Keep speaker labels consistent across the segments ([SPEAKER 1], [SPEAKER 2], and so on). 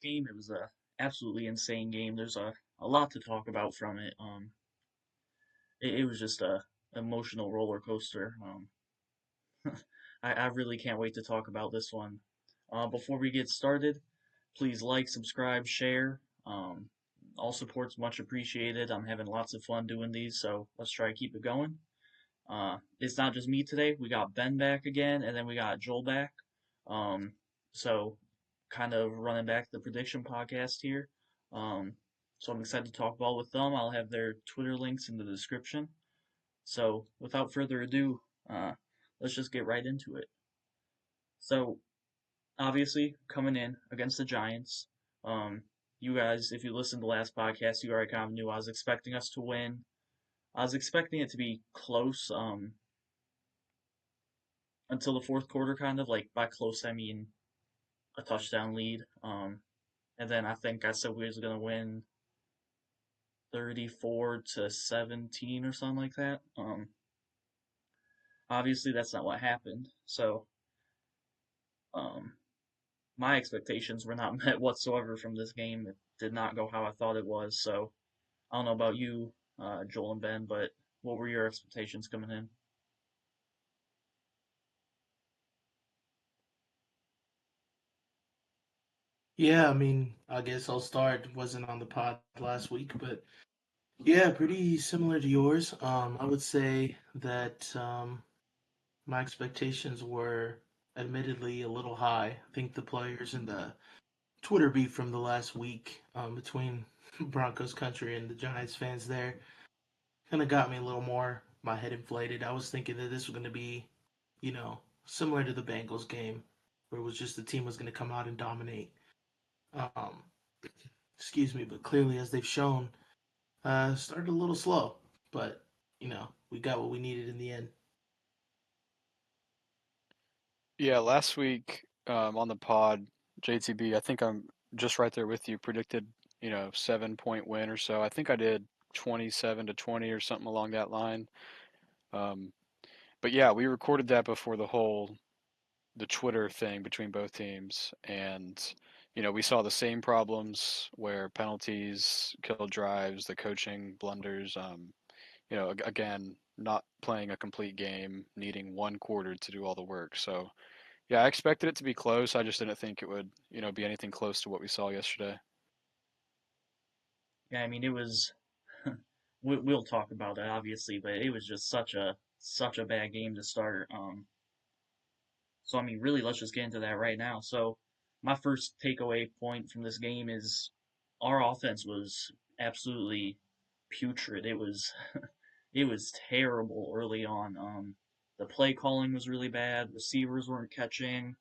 [SPEAKER 1] game. It was a absolutely insane game. There's a lot to talk about from it. It was just a emotional roller coaster. I really can't wait to talk about this one. Before we get started, please like, subscribe, share. All support's much appreciated. I'm having lots of fun doing these, so let's try to keep it going. It's not just me today. We got Ben back again, and then we got Joel back. Um, so kind of running back the prediction podcast here. Um, so I'm excited to talk ball with them. I'll have their Twitter links in the description. So without further ado, uh, let's just get right into it. So obviously coming in against the Giants, um, you guys, if you listened to the last podcast, you already kind of knew I was expecting us to win. I was expecting it to be close, until the fourth quarter, kind of like by close I mean a touchdown lead. And then I think I said we was gonna win 34-17 or something like that. Obviously that's not what happened. So um, my expectations were not met whatsoever from this game. It did not go how I thought it was. So I don't know about you, Joel and Ben, but what were your expectations coming in?
[SPEAKER 2] Yeah, I mean, I guess I'll start. Wasn't on the pod last week, but yeah, pretty similar to yours. I would say that my expectations were admittedly a little high. I think the players in the Twitter beef from the last week between Broncos country and the Giants fans there kind of got me a little more, my head inflated. I was thinking that this was going to be, similar to the Bengals game, where it was just the team was going to come out and dominate. Um, excuse me, but clearly, as they've shown, started a little slow, but we got what we needed in the end.
[SPEAKER 3] Yeah, last week on the pod, JTB, I think I'm just right there with you. Predicted, 7 point win or so. I think I did 27-20 or something along that line. Um, but yeah, we recorded that before the Twitter thing between both teams, and we saw the same problems where penalties killed drives, the coaching blunders. Again, not playing a complete game, needing one quarter to do all the work. So yeah, I expected it to be close. I just didn't think it would, be anything close to what we saw yesterday.
[SPEAKER 1] Yeah, I mean it was. We'll talk about that obviously, but it was just such a bad game to start. So I mean, really, let's just get into that right now. So my first takeaway point from this game is our offense was absolutely putrid. it was terrible early on. The play calling was really bad. Receivers weren't catching.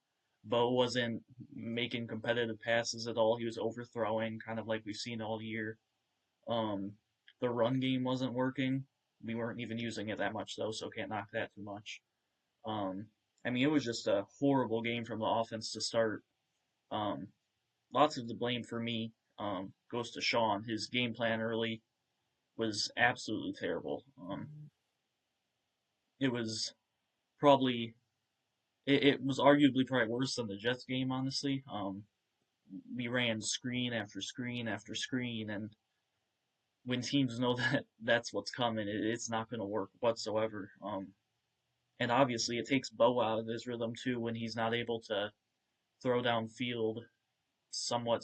[SPEAKER 1] Bo wasn't making competitive passes at all. He was overthrowing, kind of like we've seen all year. Um, the run game wasn't working. We weren't even using it that much though, so can't knock that too much. Um, I mean, it was just a horrible game from the offense to start. Um, Lots of the blame for me goes to Sean. His game plan early was absolutely terrible. It was probably it was arguably probably worse than the Jets game, honestly. We ran screen after screen after screen, and when teams know that that's what's coming, it's not going to work whatsoever. And obviously, it takes Bo out of his rhythm too when he's not able to throw downfield somewhat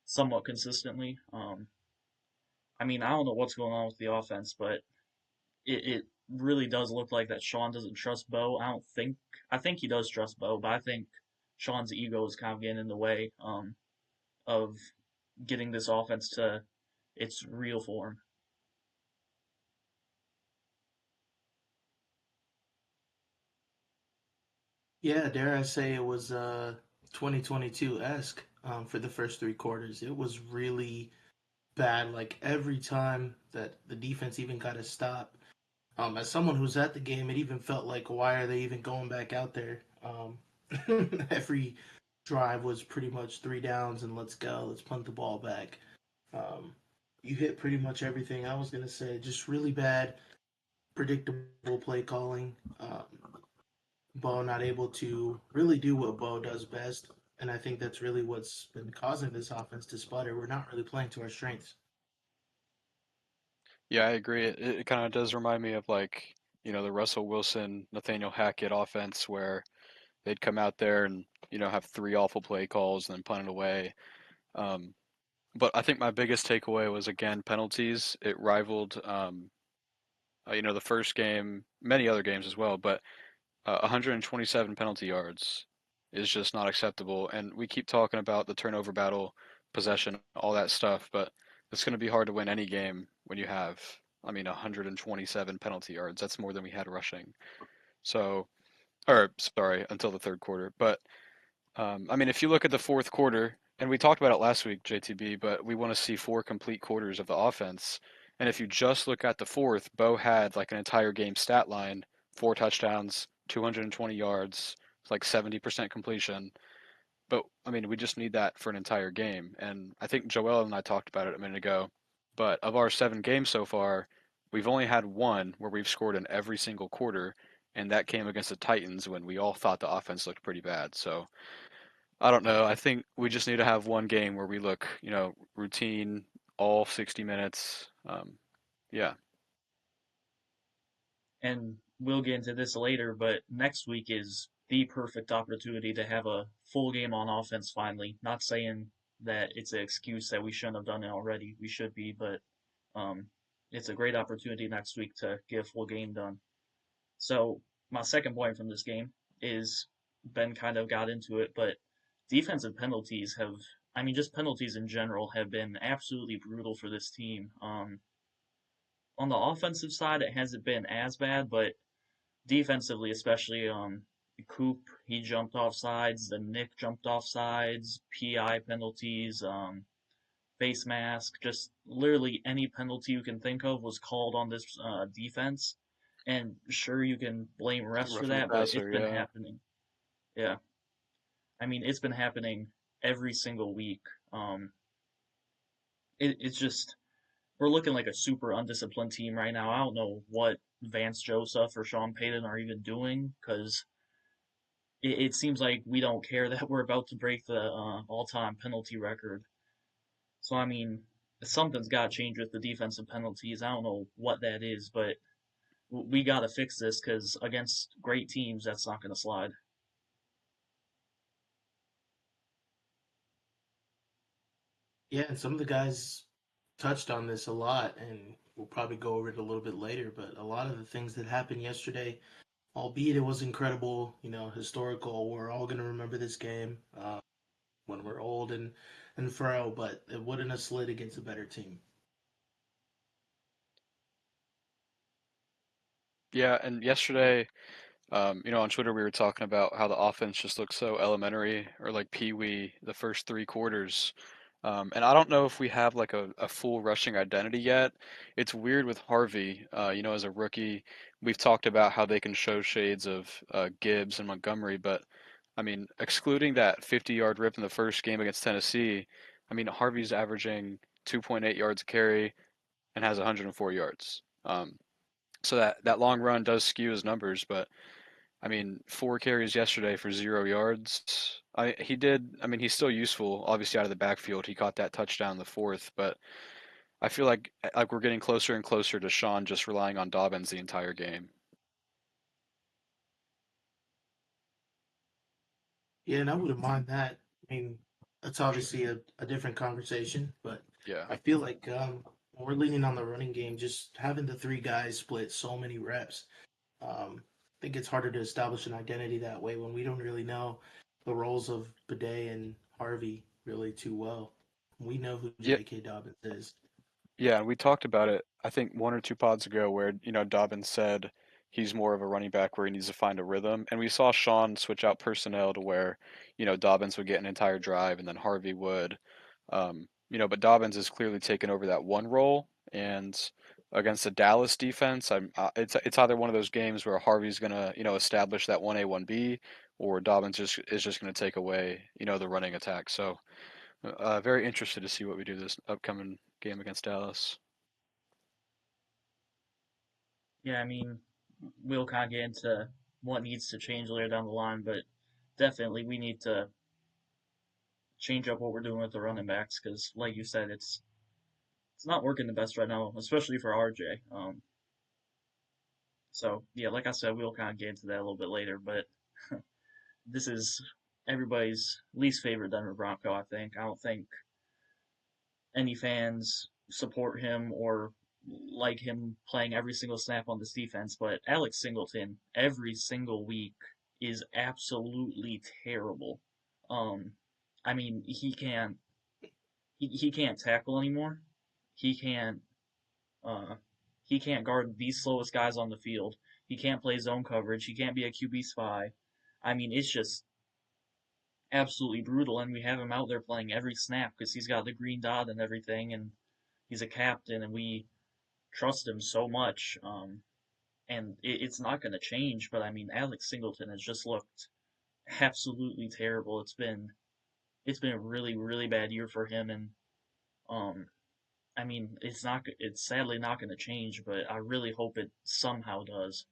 [SPEAKER 1] somewhat consistently. I mean, I don't know what's going on with the offense, but it really does look like that Sean doesn't trust Bo. I think he does trust Bo, but I think Sean's ego is kind of getting in the way of getting this offense to its real form.
[SPEAKER 2] Yeah, dare I say it was 2022 esque for the first three quarters. It was really bad. Like every time that the defense even got a stop, as someone who's at the game, it even felt like, why are they even going back out there? Every drive was pretty much three downs and let's go, let's punt the ball back. Um, you hit pretty much everything I was gonna say. Just really bad, predictable play calling. Bo not able to really do what Bo does best. And I think that's really what's been causing this offense to sputter. We're not really playing to our strengths.
[SPEAKER 3] Yeah, I agree. It kind of does remind me of like, the Russell Wilson, Nathaniel Hackett offense where they'd come out there and, have three awful play calls and then punt it away. Um, but I think my biggest takeaway was again penalties. It rivaled, the first game, many other games as well, but 127 penalty yards is just not acceptable. And we keep talking about the turnover battle, possession, all that stuff, but it's going to be hard to win any game when you have, 127 penalty yards. That's more than we had rushing. So, or sorry, until the third quarter. But if you look at the fourth quarter, and we talked about it last week, JTB, but we want to see four complete quarters of the offense. And if you just look at the fourth, Bo had like an entire game stat line, four touchdowns, 220 yards, like 70% completion. But we just need that for an entire game. And I think Joel and I talked about it a minute ago. But of our 7 games so far, we've only had one where we've scored in every single quarter, and that came against the Titans when we all thought the offense looked pretty bad. So I don't know. I think we just need to have one game where we look, routine all 60 minutes. Yeah.
[SPEAKER 1] And we'll get into this later, but next week is the perfect opportunity to have a full game on offense finally. Not saying that it's an excuse that we shouldn't have done it already. We should be, but um, it's a great opportunity next week to get a full game done. So my second point from this game is Ben kind of got into it, but defensive penalties have, I mean, just penalties in general have been absolutely brutal for this team. On the offensive side, it hasn't been as bad, but defensively, especially Coop, he jumped off sides, then Nick jumped off sides, PI penalties, face mask, just literally any penalty you can think of was called on this defense. And sure, you can blame refs for
[SPEAKER 3] Roughing the
[SPEAKER 1] that, but it's
[SPEAKER 3] passer,
[SPEAKER 1] been
[SPEAKER 3] yeah.
[SPEAKER 1] happening. Yeah, I mean, it's been happening every single week. Um, it's just we're looking like a super undisciplined team right now. I don't know what Vance Joseph or Sean Payton are even doing because it seems like we don't care that we're about to break the all-time penalty record. So I mean, something's got to change with the defensive penalties. I don't know what that is, but we got to fix this because against great teams, that's not going to slide.
[SPEAKER 2] Yeah, and some of the guys touched on this a lot, and we'll probably go over it a little bit later. But a lot of the things that happened yesterday, albeit it was incredible, historical, we're all going to remember this game when we're old and frail, but it wouldn't have slid against a better team.
[SPEAKER 3] Yeah, and yesterday, on Twitter we were talking about how the offense just looks so elementary or like pee-wee the first 3 quarters. And I don't know if we have like a full rushing identity yet. It's weird with Harvey, as a rookie. We've talked about how they can show shades of Gibbs and Montgomery, but excluding that 50-yard rip in the first game against Tennessee, Harvey's averaging 2.8 yards a carry and has 104 yards. So that long run does skew his numbers, but 4 carries yesterday for 0 yards. He did. He's still useful, obviously out of the backfield. He caught that touchdown in the fourth, but I feel like we're getting closer and closer to Sean just relying on Dobbins the entire game.
[SPEAKER 2] Yeah, and I wouldn't mind that. I mean, that's obviously a different conversation, but
[SPEAKER 3] Yeah.
[SPEAKER 2] I feel like when we're leaning on the running game, just having the three guys split so many reps, I think it's harder to establish an identity that way when we don't really know the roles of Bidet and Harvey really too well. We know who
[SPEAKER 3] Yeah,
[SPEAKER 2] J.K. Dobbins is.
[SPEAKER 3] yeah, we talked about it, I think 1 or 2 pods ago, where Dobbins said he's more of a running back where he needs to find a rhythm, and we saw Sean switch out personnel to where Dobbins would get an entire drive and then Harvey would, but Dobbins has clearly taken over that one role, and against the Dallas defense, it's either one of those games where Harvey's gonna establish that 1A 1B, or Dobbins just is just gonna take away the running attack. So. Very interested to see what we do this upcoming game against Dallas.
[SPEAKER 1] Yeah, I mean, we'll kind of get into what needs to change later down the line, but definitely we need to change up what we're doing with the running backs because, like you said, it's not working the best right now, especially for RJ. So yeah, like I said, we'll kind of get into that a little bit later, but this is everybody's least favorite Denver Bronco. I think. I don't think any fans support him or like him playing every single snap on this defense, but Alex Singleton every single week is absolutely terrible. Um, I mean, he can't tackle anymore. He can't uh he can't guard the slowest guys on the field. He can't play zone coverage. He can't be a QB spy. I mean, it's just absolutely brutal, and we have him out there playing every snap because he's got the green dot and everything, and he's a captain, and we trust him so much. And it's not going to change. But I mean, Alex Singleton has just looked absolutely terrible. It's been a really really bad year for him, and um, I mean, it's sadly not going to change. But I really hope it somehow does.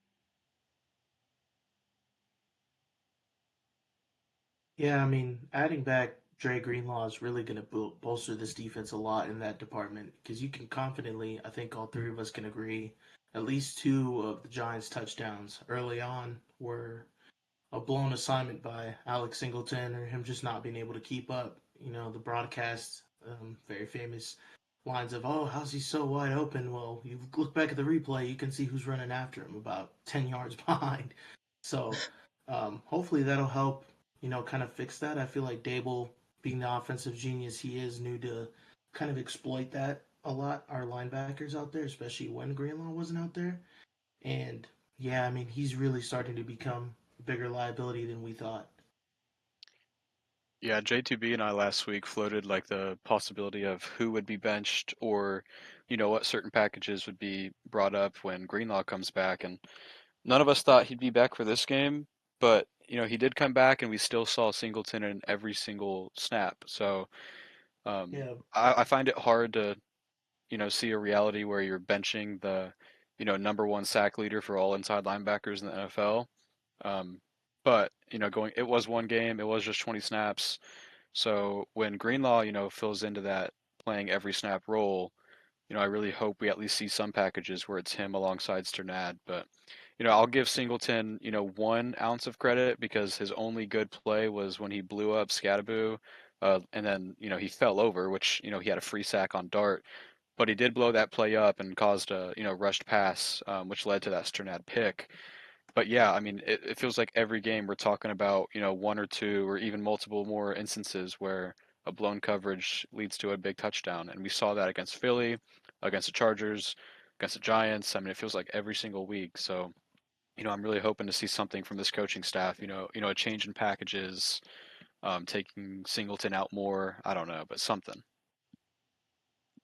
[SPEAKER 2] Yeah, I mean, adding back Dre Greenlaw is really going to bolster this defense a lot in that department because you can confidently, I think all three of us can agree, at least two of the Giants' touchdowns early on were a blown assignment by Alex Singleton or him just not being able to keep up. You know, the broadcast, very famous lines of, oh, how's he so wide open? Well, you look back at the replay, you can see who's running after him about 10 yards behind. So hopefully that'll help, kind of fix that. I feel like Dable, being the offensive genius he is, knew to kind of exploit that a lot. Our linebackers out there, especially when Greenlaw wasn't out there. And yeah, I mean, he's really starting to become a bigger liability than we thought.
[SPEAKER 3] Yeah, JTB and I last week floated like the possibility of who would be benched or, what certain packages would be brought up when Greenlaw comes back. And none of us thought he'd be back for this game, but, he did come back and we still saw Singleton in every single snap. So
[SPEAKER 2] Yeah,
[SPEAKER 3] I find it hard to, see a reality where you're benching the, number one sack leader for all inside linebackers in the NFL. Um, but, it was one game, it was just 20 snaps. So when Greenlaw, fills into that playing every snap role, I really hope we at least see some packages where it's him alongside Sternad. But, I'll give Singleton, 1 ounce of credit because his only good play was when he blew up Scattaboo. And then, he fell over, which, he had a free sack on Dart. But he did blow that play up and caused a, rushed pass, which led to that Sternad pick. But yeah, I mean, it feels like every game we're talking about, one or two or even multiple more instances where a blown coverage leads to a big touchdown. And we saw that against Philly, against the Chargers, against the Giants. I mean, it feels like every single week. So, I'm really hoping to see something from this coaching staff, a change in packages, taking Singleton out more. I don't know, but something.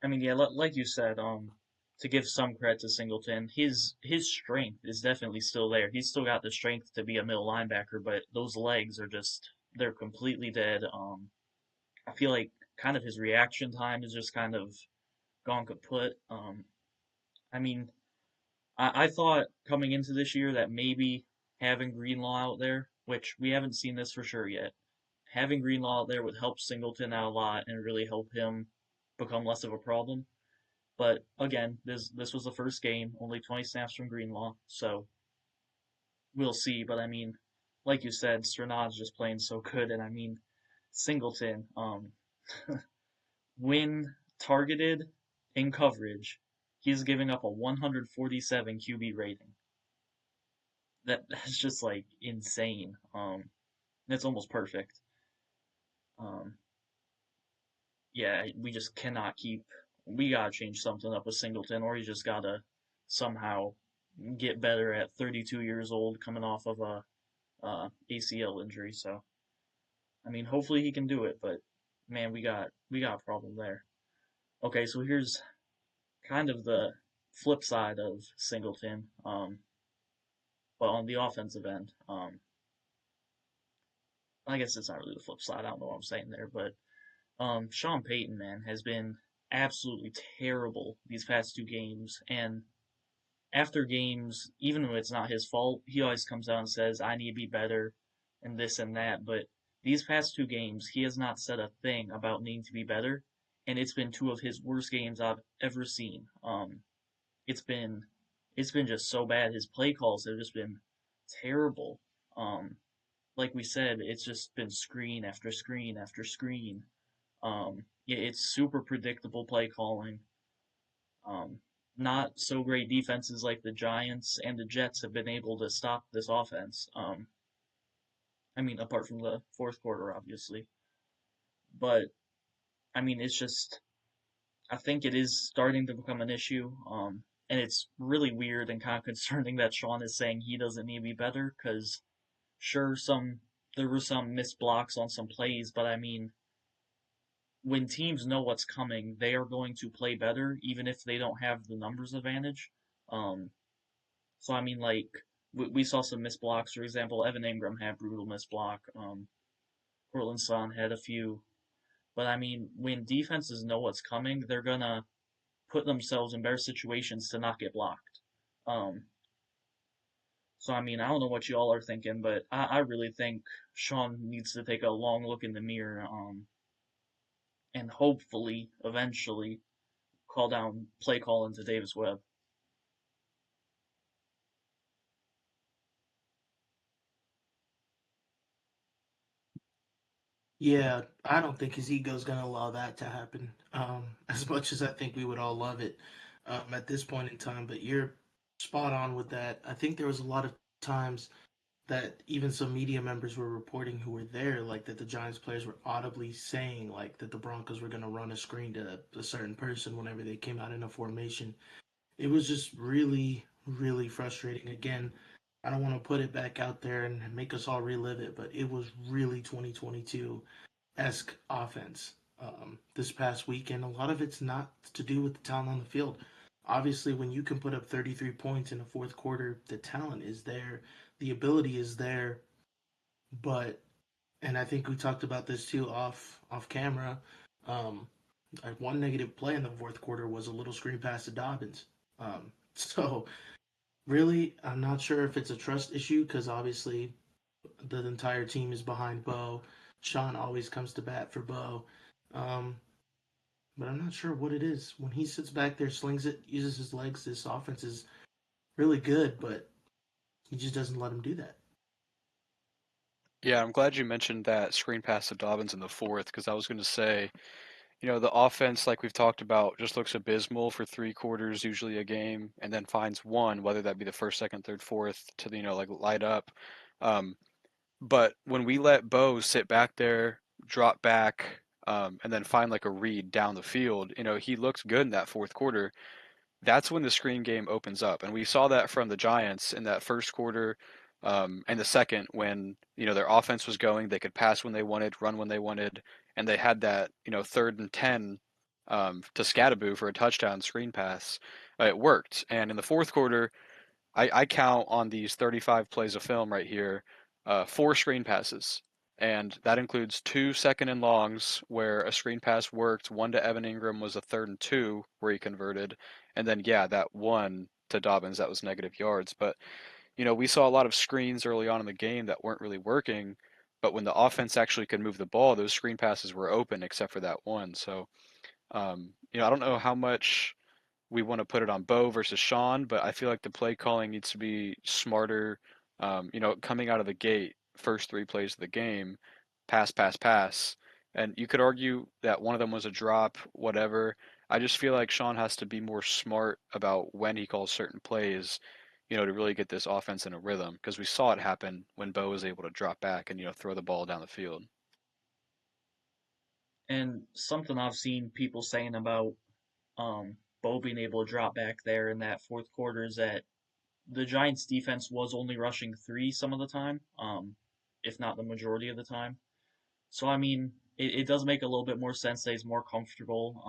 [SPEAKER 1] I mean, yeah, like you said, to give some credit to Singleton, his strength is definitely still there. He's still got the strength to be a middle linebacker, but those legs are just they're completely dead. I feel like kind of his reaction time is just kind of gone kaput. I mean, I thought coming into this year that maybe having Greenlaw out there, which we haven't seen this for sure yet, having Greenlaw out there would help Singleton out a lot and really help him become less of a problem. But again, this was the first game, only 20 snaps from Greenlaw, so we'll see. But I mean, like you said, Sternad's just playing so good, and I mean, Singleton, when targeted in coverage, he's giving up a 147 QB rating. That's just like insane. That's almost perfect. Um, yeah, we just cannot keep. We gotta change something up with Singleton, or he just gotta somehow get better at 32 years old, coming off of a ACL injury. So, I mean, hopefully he can do it. But man, we got a problem there. Okay, so here's kind of the flip side of Singleton, but on the offensive end. I guess it's not really the flip side. I don't know what I'm saying there, but Sean Payton, man, has been absolutely terrible these past two games. And after games, even when it's not his fault, he always comes out and says, I need to be better and this and that. But These past two games, he has not said a thing about needing to be better, and it's been two of his worst games I've ever seen. It's been it's been just so bad. His play calls have just been terrible. Um, like we said, it's just been screen after screen after screen. Yeah, it's super predictable play calling. Um, Not so great defenses like the Giants and the Jets have been able to stop this offense. I mean, apart from the fourth quarter, obviously. But I mean, it's just I think it is starting to become an issue. And it's really weird and kind of concerning that Sean is saying he doesn't need to be better because sure, there were some missed blocks on some plays, but I mean, when teams know what's coming, they are going to play better, even if they don't have the numbers advantage. Um, so I mean, like we saw some missed blocks. For example, Evan Ingram had brutal missed block. Portland Sun had a few, but I mean, when defenses know what's coming, they're gonna put themselves in better situations to not get blocked. Um, so I mean, I don't know what y'all are thinking, but I really think Sean needs to take a long look in the mirror, and hopefully, eventually, call down play call into Davis Webb.
[SPEAKER 2] Yeah, I don't think his ego's gonna allow that to happen. As much as I think we would all love it at this point in time, but you're spot on with that. I think there was a lot of times that even some media members were reporting who were there, like that the Giants players were audibly saying like that the Broncos were gonna run a screen to a certain person whenever they came out in a formation. It was just really, really frustrating. Again, I don't want to put it back out there and make us all relive it, but it was really 2022 esque offense this past week, and a lot of it's not to do with the talent on the field. Obviously, when you can put up 33 points in the fourth quarter, the talent is there, the ability is there, but and I think we talked about this too off camera. Um, one negative play in the fourth quarter was a little screen pass to Dobbins. So really, I'm not sure if it's a trust issue because obviously the entire team is behind Bo. Sean always comes to bat for Bo. Um, but I'm not sure what it is. When he sits back there, slings it, uses his legs, this offense is really good, but he just doesn't let him do that.
[SPEAKER 3] Yeah, I'm glad you mentioned that screen pass to Dobbins in the fourth because I was going to say, the offense, like we've talked about, just looks abysmal for 3 quarters, usually a game, and then finds one, whether that be the first, second, third, fourth, to like light up. Um, but when we let Bo sit back there, drop back, and then find like a read down the field, he looks good in that fourth quarter. That's when the screen game opens up. And we saw that from the Giants in that first quarter, and the second when, their offense was going, they could pass when they wanted, run when they wanted, and they had that, third and 10 to Scattaboo for a touchdown screen pass. It worked. And in the fourth quarter, I count on these 35 plays of film right here, 4 screen passes. And that includes 2 second and longs where a screen pass worked. One to Evan Ingram was a 3rd and 2 where he converted. And then, yeah, that one to Dobbins, that was negative yards. But, we saw a lot of screens early on in the game that weren't really working. But when the offense actually could move the ball, those screen passes were open except for that one. So, I don't know how much we want to put it on Bo versus Sean, but I feel like the play calling needs to be smarter. Coming out of the gate, first 3 plays of the game, pass, pass, pass. And you could argue that one of them was a drop, whatever. I just feel like Sean has to be more smart about when he calls certain plays, to really get this offense in a rhythm. Because we saw it happen when Bo was able to drop back and, throw the ball down the field.
[SPEAKER 1] And something I've seen people saying about Bo being able to drop back there in that fourth quarter is that the Giants defense was only rushing three some of the time, if not the majority of the time. So I mean, it does make a little bit more sense that he's more comfortable,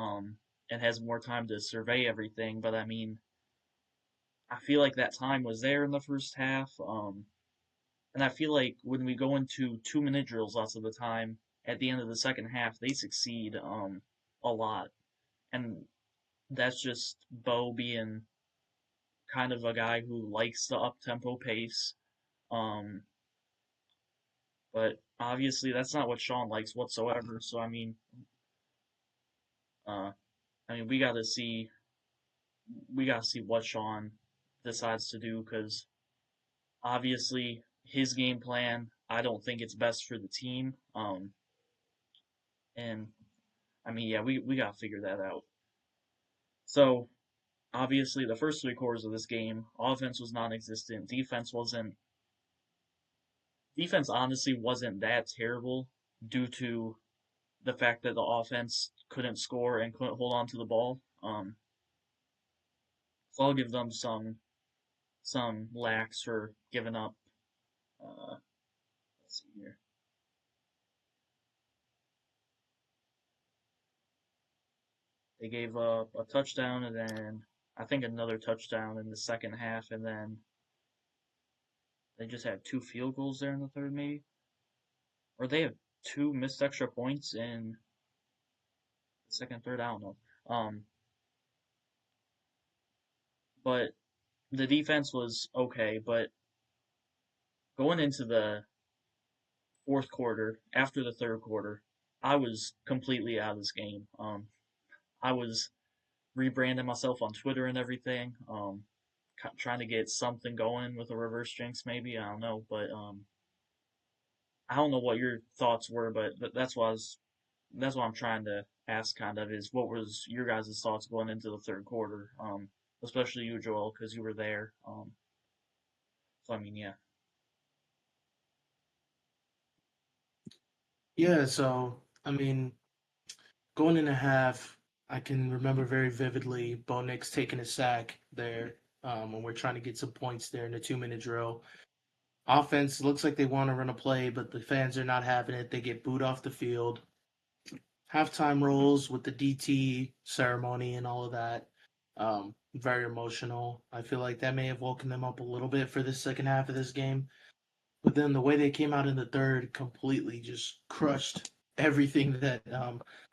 [SPEAKER 1] and has more time to survey everything. But I mean, I feel like that time was there in the first half, and I feel like when we go into 2 minute drills lots of the time, at the end of the second half, they succeed a lot, and that's just Bo being kind of a guy who likes the up tempo pace. Um, But obviously, that's not what Sean likes whatsoever. So uh, I mean, we gotta see what Sean decides to do because obviously his game plan, I don't think it's best for the team. And I mean, yeah, we gotta figure that out. So obviously, the first 3 quarters of this game, offense was non-existent. Defense honestly wasn't that terrible due to the fact that the offense couldn't score and couldn't hold on to the ball. So I'll give them some lacks for giving up. Let's see here. They gave up a touchdown and then I think another touchdown in the second half, and then they just had 2 field goals there in the third, maybe, or they have 2 missed extra points in the second, third. I don't know. Um, but the defense was okay. But going into the fourth quarter, after the third quarter, I was completely out of this game. I was rebranding myself on Twitter and everything. Trying to get something going with a reverse jinx, maybe. I don't know, but I don't know what your thoughts were, but that's what I'm trying to ask. Kind of is what was your guys' thoughts going into the third quarter, especially you, Joel, because you were there. So I mean, yeah,
[SPEAKER 2] Yeah, so I mean, going in a half, I can remember very vividly Bo Nix taking a sack there when we're trying to get some points there in the 2 minute drill. Offense looks like they want to run a play, but the fans are not having it. They get booed off the field. Halftime rolls with the DT ceremony and all of that. Very emotional. I feel like that may have woken them up a little bit for the second half of this game. But then the way they came out in the third completely just crushed everything that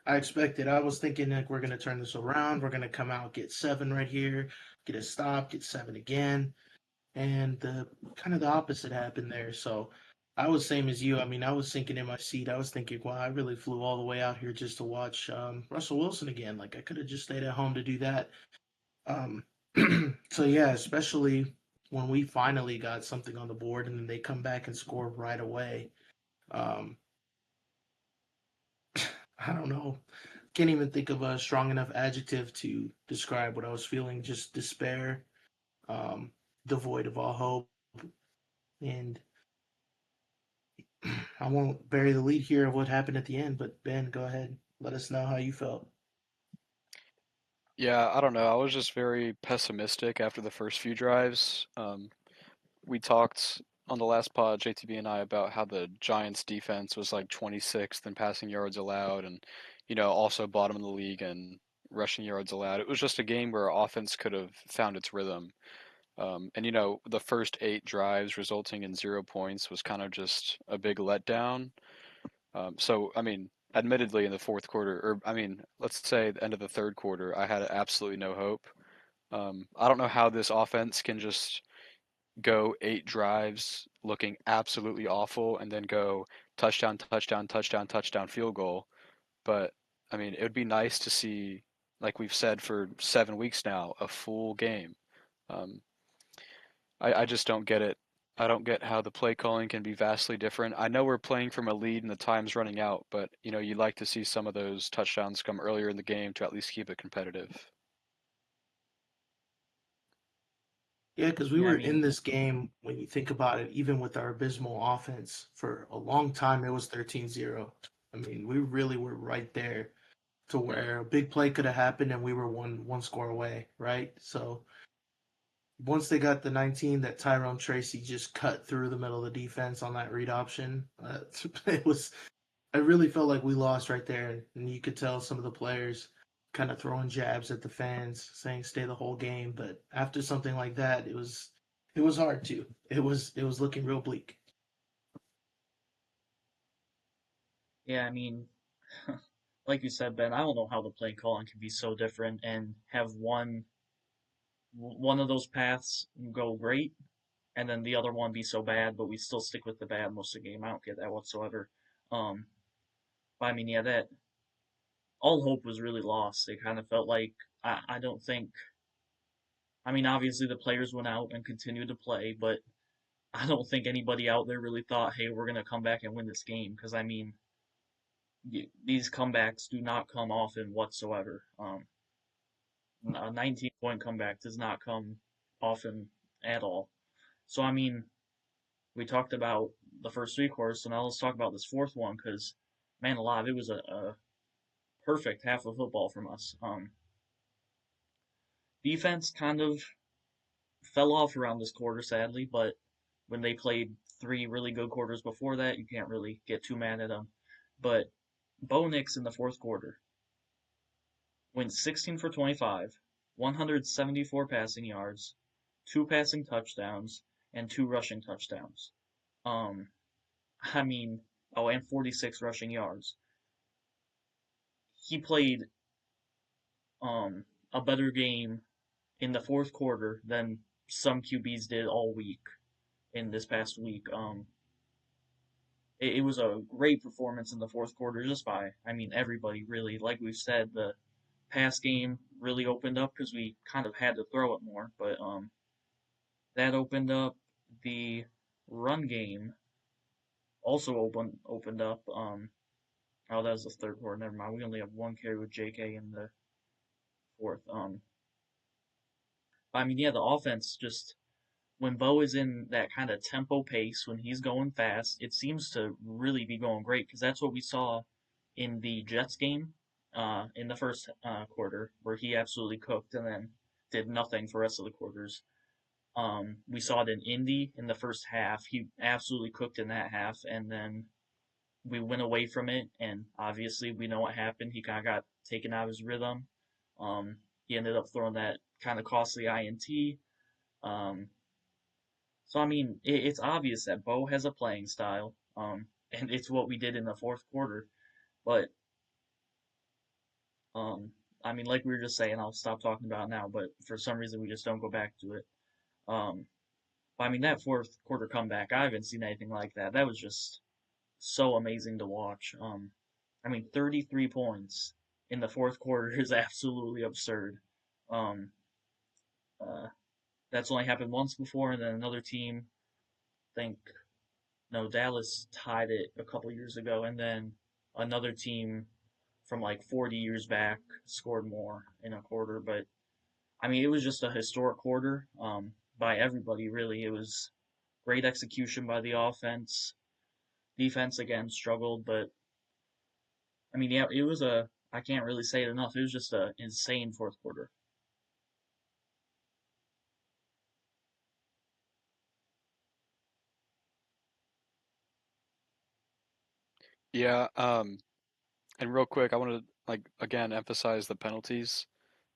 [SPEAKER 2] I expected. I was thinking like we're gonna turn this around. We're gonna come out, get 7 right here, get a stop, get 7 again, and the kind of the opposite happened there. So I was same as you. I mean, I was sinking in my seat. I was thinking, wow, I really flew all the way out here just to watch Russell Wilson again. Like I could have just stayed at home to do that. Um, so yeah, especially when we finally got something on the board and then they come back and score right away. Um, I don't know. Can't even think of a strong enough adjective to describe what I was feeling. Just despair, um, devoid of all hope. And I won't bury the lead here of what happened at the end, but Ben, go ahead. Let us know how you felt.
[SPEAKER 3] Yeah, I don't know. I was just very pessimistic after the first few drives. We talked on the last pod, JTB and I, about how the Giants' defense was like 26th in passing yards allowed, and also bottom of the league in rushing yards allowed. It was just a game where offense could have found its rhythm. And the first 8 drives resulting in 0 points was kind of just a big letdown. So, I mean, admittedly, in the fourth quarter, or I mean, let's say the end of the third quarter, I had absolutely no hope. I don't know how this offense can just go 8 drives looking absolutely awful and then go touchdown, touchdown, touchdown, touchdown, field goal. But I mean, it would be nice to see, like we've said for 7 weeks now, a full game. Um, I just don't get it. I don't get how the play calling can be vastly different. I know we're playing from a lead and the time's running out, but you'd like to see some of those touchdowns come earlier in the game to at least keep it competitive.
[SPEAKER 2] Yeah, because we
[SPEAKER 1] yeah. I
[SPEAKER 2] were
[SPEAKER 1] mean,
[SPEAKER 2] in this game, when you think about it, even with our abysmal offense, for a long time it was 13-0. I mean, we really were right there to where a big play could have happened and we were one score away, right? So once they got the 19 that Tyrone Tracy just cut through the middle of the defense on that read option, it was I really felt like we lost right there, and you could tell some of the players kind of throwing jabs at the fans, saying stay the whole game. But after something like that, it was hard to. It was looking real bleak.
[SPEAKER 1] yeah. I mean, like you said, Ben, I don't know how the play calling can be so different and have one of those paths go great and then the other one be so bad, but we still stick with the bad most of the game. I don't get that whatsoever. Um, but I mean, yeah, that all hope was really lost. It kind of felt like I don't think. I mean, obviously the players went out and continued to play, but I don't think anybody out there really thought, hey, we're gonna come back and win this game. Because I mean, these comebacks do not come often whatsoever. A 19-point comeback does not come often at all. So I mean, we talked about the first three quarters, so now let's talk about this fourth one because, man alive, it was a perfect half of football from us. Defense kind of fell off around this quarter, sadly, but when they played three really good quarters before that, you can't really get too mad at them. But Bo Nix in the fourth quarter went 16 for 25, 174 passing yards, two passing touchdowns, and two rushing touchdowns. Um, I mean, oh, and 46 rushing yards. He played a better game in the fourth quarter than some QBs did all week in this past week. It was a great performance in the fourth quarter just by, I mean, everybody really. Like we've said, the pass game really opened up because we kind of had to throw it more, but that opened up. The run game also opened up. Oh, that was the third quarter. Never mind. We only have one carry with JK in the fourth. I mean, yeah, the offense just when Bo is in that kind of tempo pace, when he's going fast, it seems to really be going great because that's what we saw in the Jets game in the first quarter, where he absolutely cooked and then did nothing for the rest of the quarters. We saw it in Indy in the first half. He absolutely cooked in that half, and then we went away from it, and obviously we know what happened. He kind of got taken out of his rhythm. He ended up throwing that kind of costly INT. Um, so I mean, it's obvious that Bo has a playing style, and it's what we did in the fourth quarter. But um, I mean, like we were just saying, I'll stop talking about it now. But for some reason, we just don't go back to it. Um, but I mean, that fourth quarter comeback, I haven't seen anything like that. That was just so amazing to watch. I mean, 33 points in the fourth quarter is absolutely absurd. Um, uh, that's only happened once before, and then another team, I think, no, Dallas tied it a couple years ago, and then another team from like 40 years back scored more in a quarter. But I mean, it was just a historic quarter by everybody, really. It was great execution by the offense. Defense, again, struggled, but I mean, yeah, it was a, I can't really say it enough. It was just a insane fourth quarter.
[SPEAKER 3] Yeah, and real quick, I want to like again emphasize the penalties.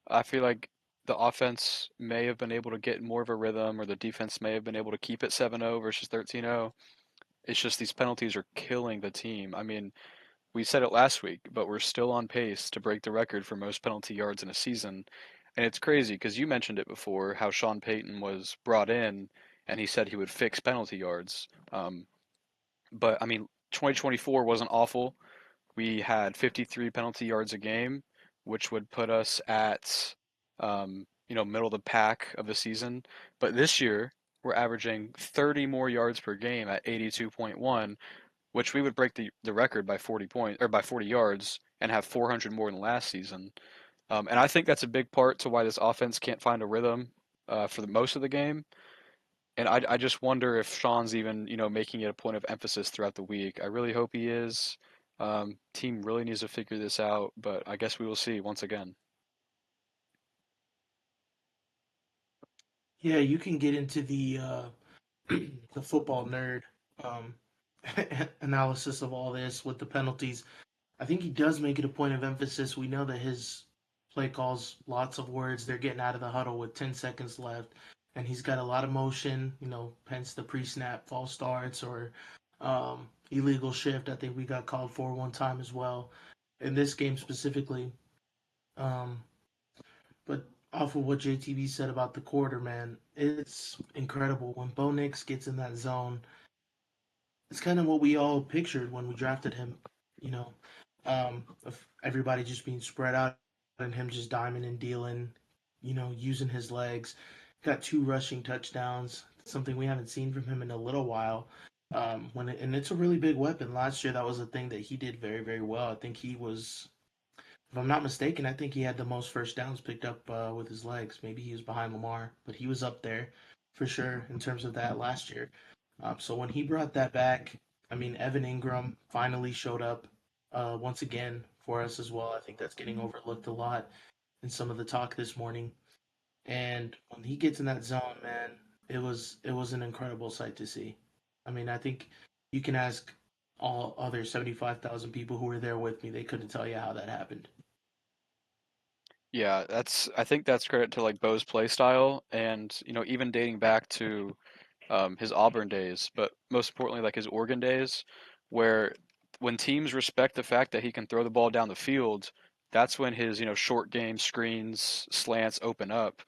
[SPEAKER 3] I feel like the offense may have been able to get more of a rhythm, or the defense may have been able to keep it 7-0 versus 13-0. It's just these penalties are killing the team. I mean, we said it last week, but we're still on pace to break the record for most penalty yards in a season. And it's crazy because you mentioned it before how Sean Payton was brought in and he said he would fix penalty yards. But I mean, 2024 wasn't awful. We had 53 penalty yards a game, which would put us at, middle of the pack of the season. But this year, we're averaging 30 more yards per game at 82.1, which we would break the record by 40 points or by 40 yards and have 400 more than last season. And I think that's a big part to why this offense can't find a rhythm for the most of the game. And I just wonder if Sean's even, making it a point of emphasis throughout the week. I really hope he is. Team really needs to figure this out, but I guess we will see once again.
[SPEAKER 2] Yeah, you can get into the the football nerd um, analysis of all this with the penalties. I think he does make it a point of emphasis. We know that his play calls lots of words. They're getting out of the huddle with 10 seconds left, and he's got a lot of motion. Hence the pre-snap false starts or illegal shift. I think we got called for one time as well in this game specifically. Um, but off of what JTV said about the quarter, man, it's incredible when Bo Nix gets in that zone. It's kind of what we all pictured when we drafted him, you know, of everybody just being spread out and him just diming and dealing, using his legs. Got two rushing touchdowns, something we haven't seen from him in a little while. And it's a really big weapon. Last year, that was a thing that he did very, very well. I think he was, if I'm not mistaken, I think he had the most first downs picked up with his legs. Maybe he was behind Lamar, but he was up there for sure in terms of that last year. So when he brought that back, I mean, Evan Ingram finally showed up once again for us as well. I think that's getting overlooked a lot in some of the talk this morning. And when he gets in that zone, man, it was an incredible sight to see. I mean, I think you can ask all other 75,000 people who were there with me; they couldn't tell you how that happened.
[SPEAKER 3] Yeah, I think that's credit to like Bo's play style and even dating back to his Auburn days, but most importantly like his Oregon days, where when teams respect the fact that he can throw the ball down the field, that's when his short game screens, slants open up.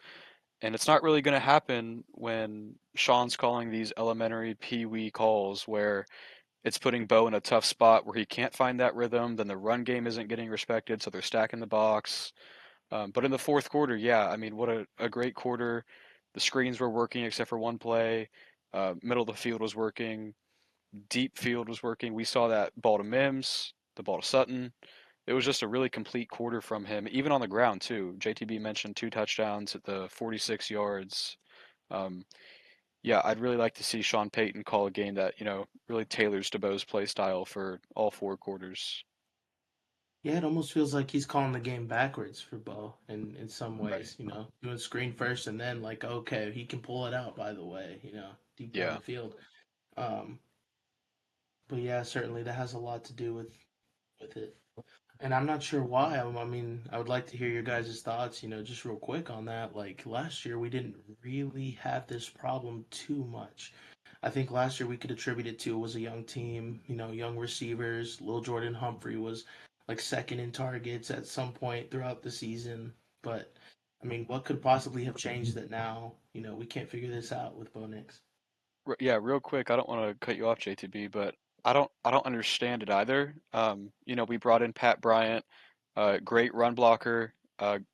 [SPEAKER 3] And it's not really going to happen when Sean's calling these elementary pee-wee calls where it's putting Bo in a tough spot where he can't find that rhythm, then the run game isn't getting respected, so they're stacking the box. But in the fourth quarter, yeah, I mean, what a great quarter. The screens were working except for one play. Middle of the field was working. Deep field was working. We saw that ball to Mims, the ball to Sutton. It was just a really complete quarter from him, even on the ground, too. JTB mentioned two touchdowns at the 46 yards. Um, yeah, I'd really like to see Sean Payton call a game that, really tailors to Bo's play style for all four quarters.
[SPEAKER 2] Yeah, it almost feels like he's calling the game backwards for Bo in some
[SPEAKER 3] Right.
[SPEAKER 2] ways, doing screen first and then like, okay, he can pull it out by the way, deep down
[SPEAKER 3] Yeah.
[SPEAKER 2] the field. Um, but yeah, certainly that has a lot to do with it. And I'm not sure why. I mean, I would like to hear your guys' thoughts, just real quick on that. Like last year, we didn't really have this problem too much. I think last year we could attribute it to it was a young team, young receivers. Lil Jordan Humphrey was like second in targets at some point throughout the season. But I mean, what could possibly have changed that now, we can't figure this out with Bo Nix?
[SPEAKER 3] Yeah, real quick, I don't want to cut you off, JTB, but I don't understand it either. We brought in Pat Bryant, great run blocker,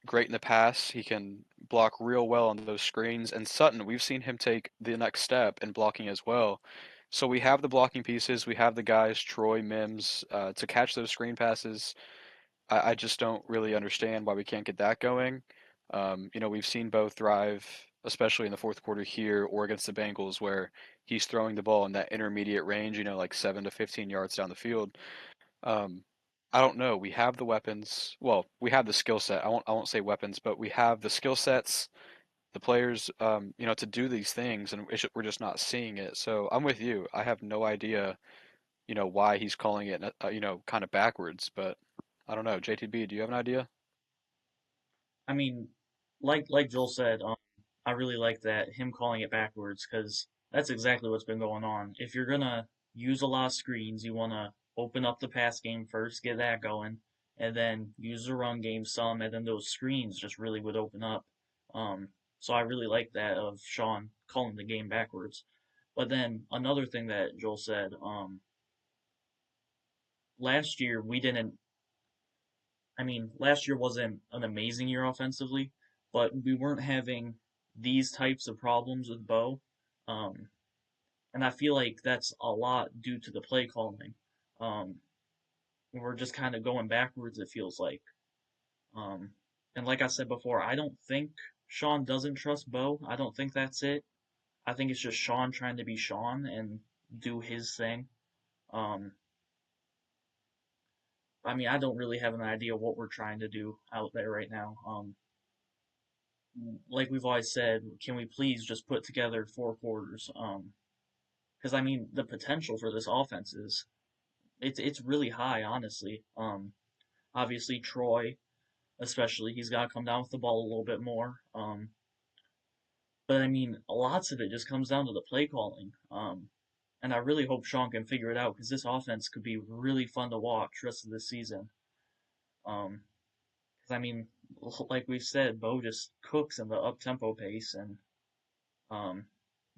[SPEAKER 3] great in the pass. He can block real well on those screens. And Sutton, we've seen him take the next step in blocking as well. So we have the blocking pieces, we have the guys, Troy, Mims, to catch those screen passes. I just don't really understand why we can't get that going. We've seen Bo thrive, especially in the fourth quarter here or against the Bengals, where he's throwing the ball in that intermediate range, like 7 to 15 yards down the field. Um, I don't know. We have the weapons. Well, we have the skill set. I won't say weapons, but we have the skill sets, the players, to do these things, and we're just not seeing it. So I'm with you. I have no idea, why he's calling it, kind of backwards, but I don't know. JTB, do you have an idea?
[SPEAKER 1] I mean, like Joel said, I really like that him calling it backwards because that's exactly what's been going on. If you're gonna use a lot of screens, you wanna open up the pass game first, get that going, and then use the run game some, and then those screens just really would open up. So I really like that of Sean calling the game backwards. But then another thing that Joel said, last year we didn't I mean, last year wasn't an amazing year offensively, but we weren't having these types of problems with Bo. Um, and I feel like that's a lot due to the play calling. Um, we're just kind of going backwards, it feels like. Um, and like I said before, I don't think Sean doesn't trust Bo. I don't think that's it. I think it's just Sean trying to be Sean and do his thing. Um, I mean, I don't really have an idea what we're trying to do out there right now. Like we've always said, can we please just put together four quarters? Because I mean, the potential for this offense is it's really high, honestly. Obviously Troy, especially, he's got to come down with the ball a little bit more. But I mean, lots of it just comes down to the play calling. And I really hope Sean can figure it out because this offense could be really fun to watch rest of the season. Um, 'Cause, I mean, like we said, Bo just cooks in the up tempo pace, and um,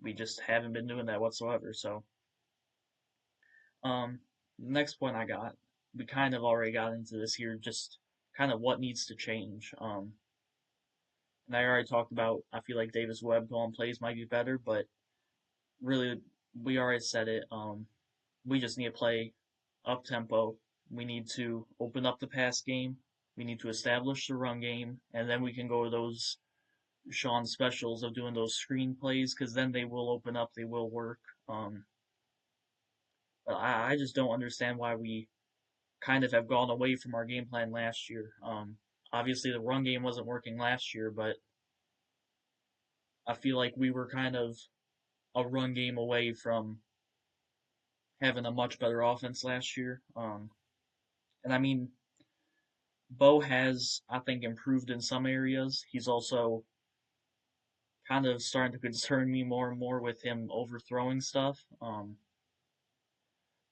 [SPEAKER 1] we just haven't been doing that whatsoever. So, um, next point I got, we kind of already got into this here, just kind of what needs to change. And I already talked about, I feel like Davis Webb calling plays might be better, but really, we already said it. We just need to play up tempo. We need to open up the pass game. We need to establish the run game, and then we can go to those Sean specials of doing those screen plays because then they will open up, they will work. Um, I just don't understand why we kind of have gone away from our game plan last year. Obviously, the run game wasn't working last year, but I feel like we were kind of a run game away from having a much better offense last year. And I mean, Bo has, I think, improved in some areas. He's also kind of starting to concern me more and more with him overthrowing stuff.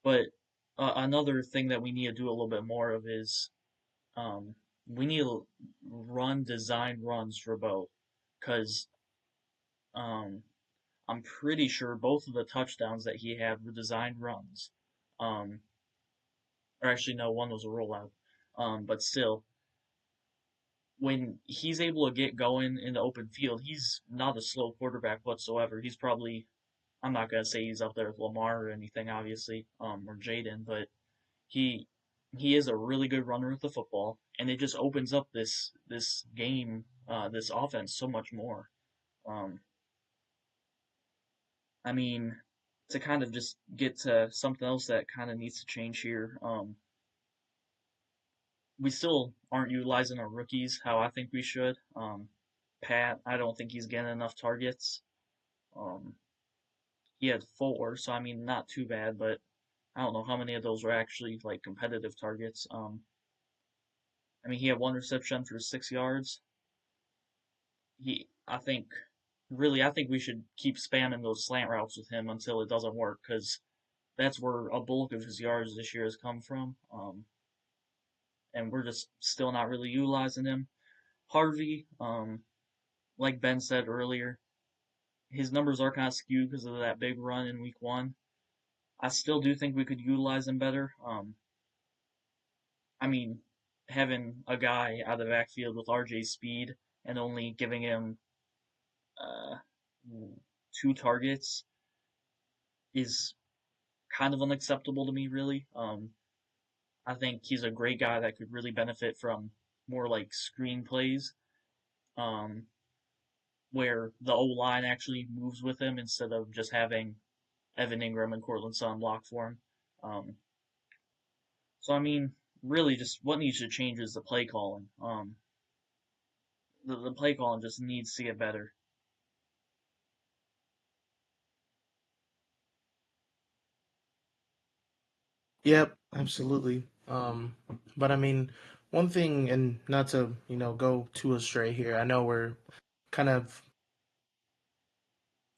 [SPEAKER 1] But another thing that we need to do a little bit more of is um, we need to run design runs for Bo, because um, I'm pretty sure both of the touchdowns that he had were designed runs. Um, or actually, no, one was a rollout. But still, when he's able to get going in the open field, he's not a slow quarterback whatsoever. He's probably, I'm not gonna say he's up there with Lamar or anything, obviously, or Jaden, but he he is a really good runner with the football, and it just opens up this game, this offense so much more. Um, I mean, to kind of just get to something else that kind of needs to change here. We still aren't utilizing our rookies how I think we should. Pat, I don't think he's getting enough targets. Um, he had four, so I mean, not too bad, but I don't know how many of those were actually like competitive targets. I mean, he had one reception for 6 yards. I think, really, I think we should keep spamming those slant routes with him until it doesn't work, because that's where a bulk of his yards this year has come from. And we're just still not really utilizing him. Harvey, like Ben said earlier, his numbers are kind of skewed because of that big run in week one. I still do think we could utilize him better. I mean, having a guy out of the backfield with RJ's speed and only giving him uh, two targets is kind of unacceptable to me, really. I think he's a great guy that could really benefit from more like screen plays, um, where the O line actually moves with him instead of just having Evan Ingram and Cortland Sutton block for him. Um, so I mean, really, just what needs to change is the play calling. The play calling just needs to get better.
[SPEAKER 2] Yep, absolutely. But I mean, one thing, and not to, go too astray here. I know we're kind of,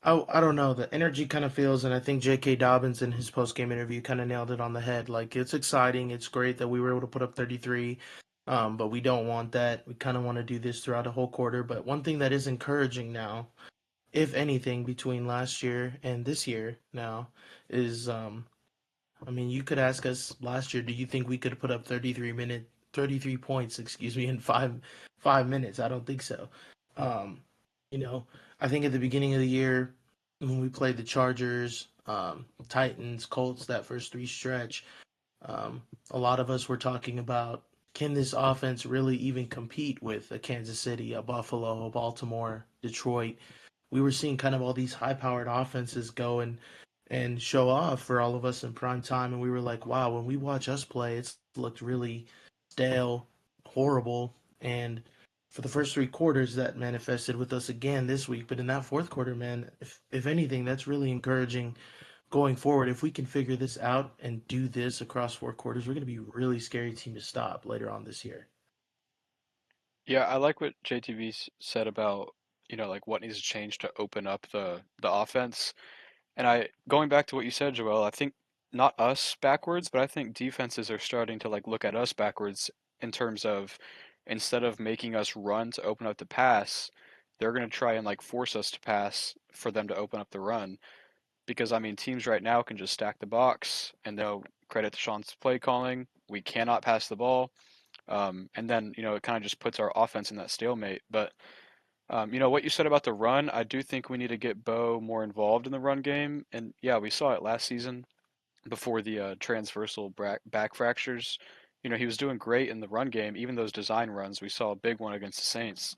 [SPEAKER 2] I don't know, the energy kind of feels, and I think J.K. Dobbins in his post-game interview kind of nailed it on the head. Like, it's exciting, it's great that we were able to put up 33, but we don't want that. We kind of want to do this throughout the whole quarter. But one thing that is encouraging now, if anything, between last year and this year now, is I mean, you could ask us last year, do you think we could put up 33 points, excuse me, in 5 minutes? I don't think so. Um, you know, I think at the beginning of the year when we played the Chargers, Titans, Colts, that first three stretch, a lot of us were talking about, can this offense really even compete with a Kansas City, a Buffalo, a Baltimore, Detroit? We were seeing kind of all these high-powered offenses go and show off for all of us in prime time, and we were like, wow, when we watch us play, it's looked really stale, horrible, and for the first three quarters that manifested with us again this week. But in that fourth quarter, man, if anything, that's really encouraging going forward. If we can figure this out and do this across four quarters, we're going to be a really scary team to stop later on this year.
[SPEAKER 3] Yeah, I like what JTV said about, like what needs to change to open up the offense. And I going back to what you said, Joel, I think not us backwards, but I think defenses are starting to like look at us backwards in terms of instead of making us run to open up the pass, they're going to try and like force us to pass for them to open up the run. Because I mean, teams right now can just stack the box, and they'll credit to Sean's play calling. We cannot pass the ball, and then it kind of just puts our offense in that stalemate. But what you said about the run, I do think we need to get Bo more involved in the run game. And yeah, we saw it last season before the transversal back fractures. He was doing great in the run game, even those design runs. We saw a big one against the Saints,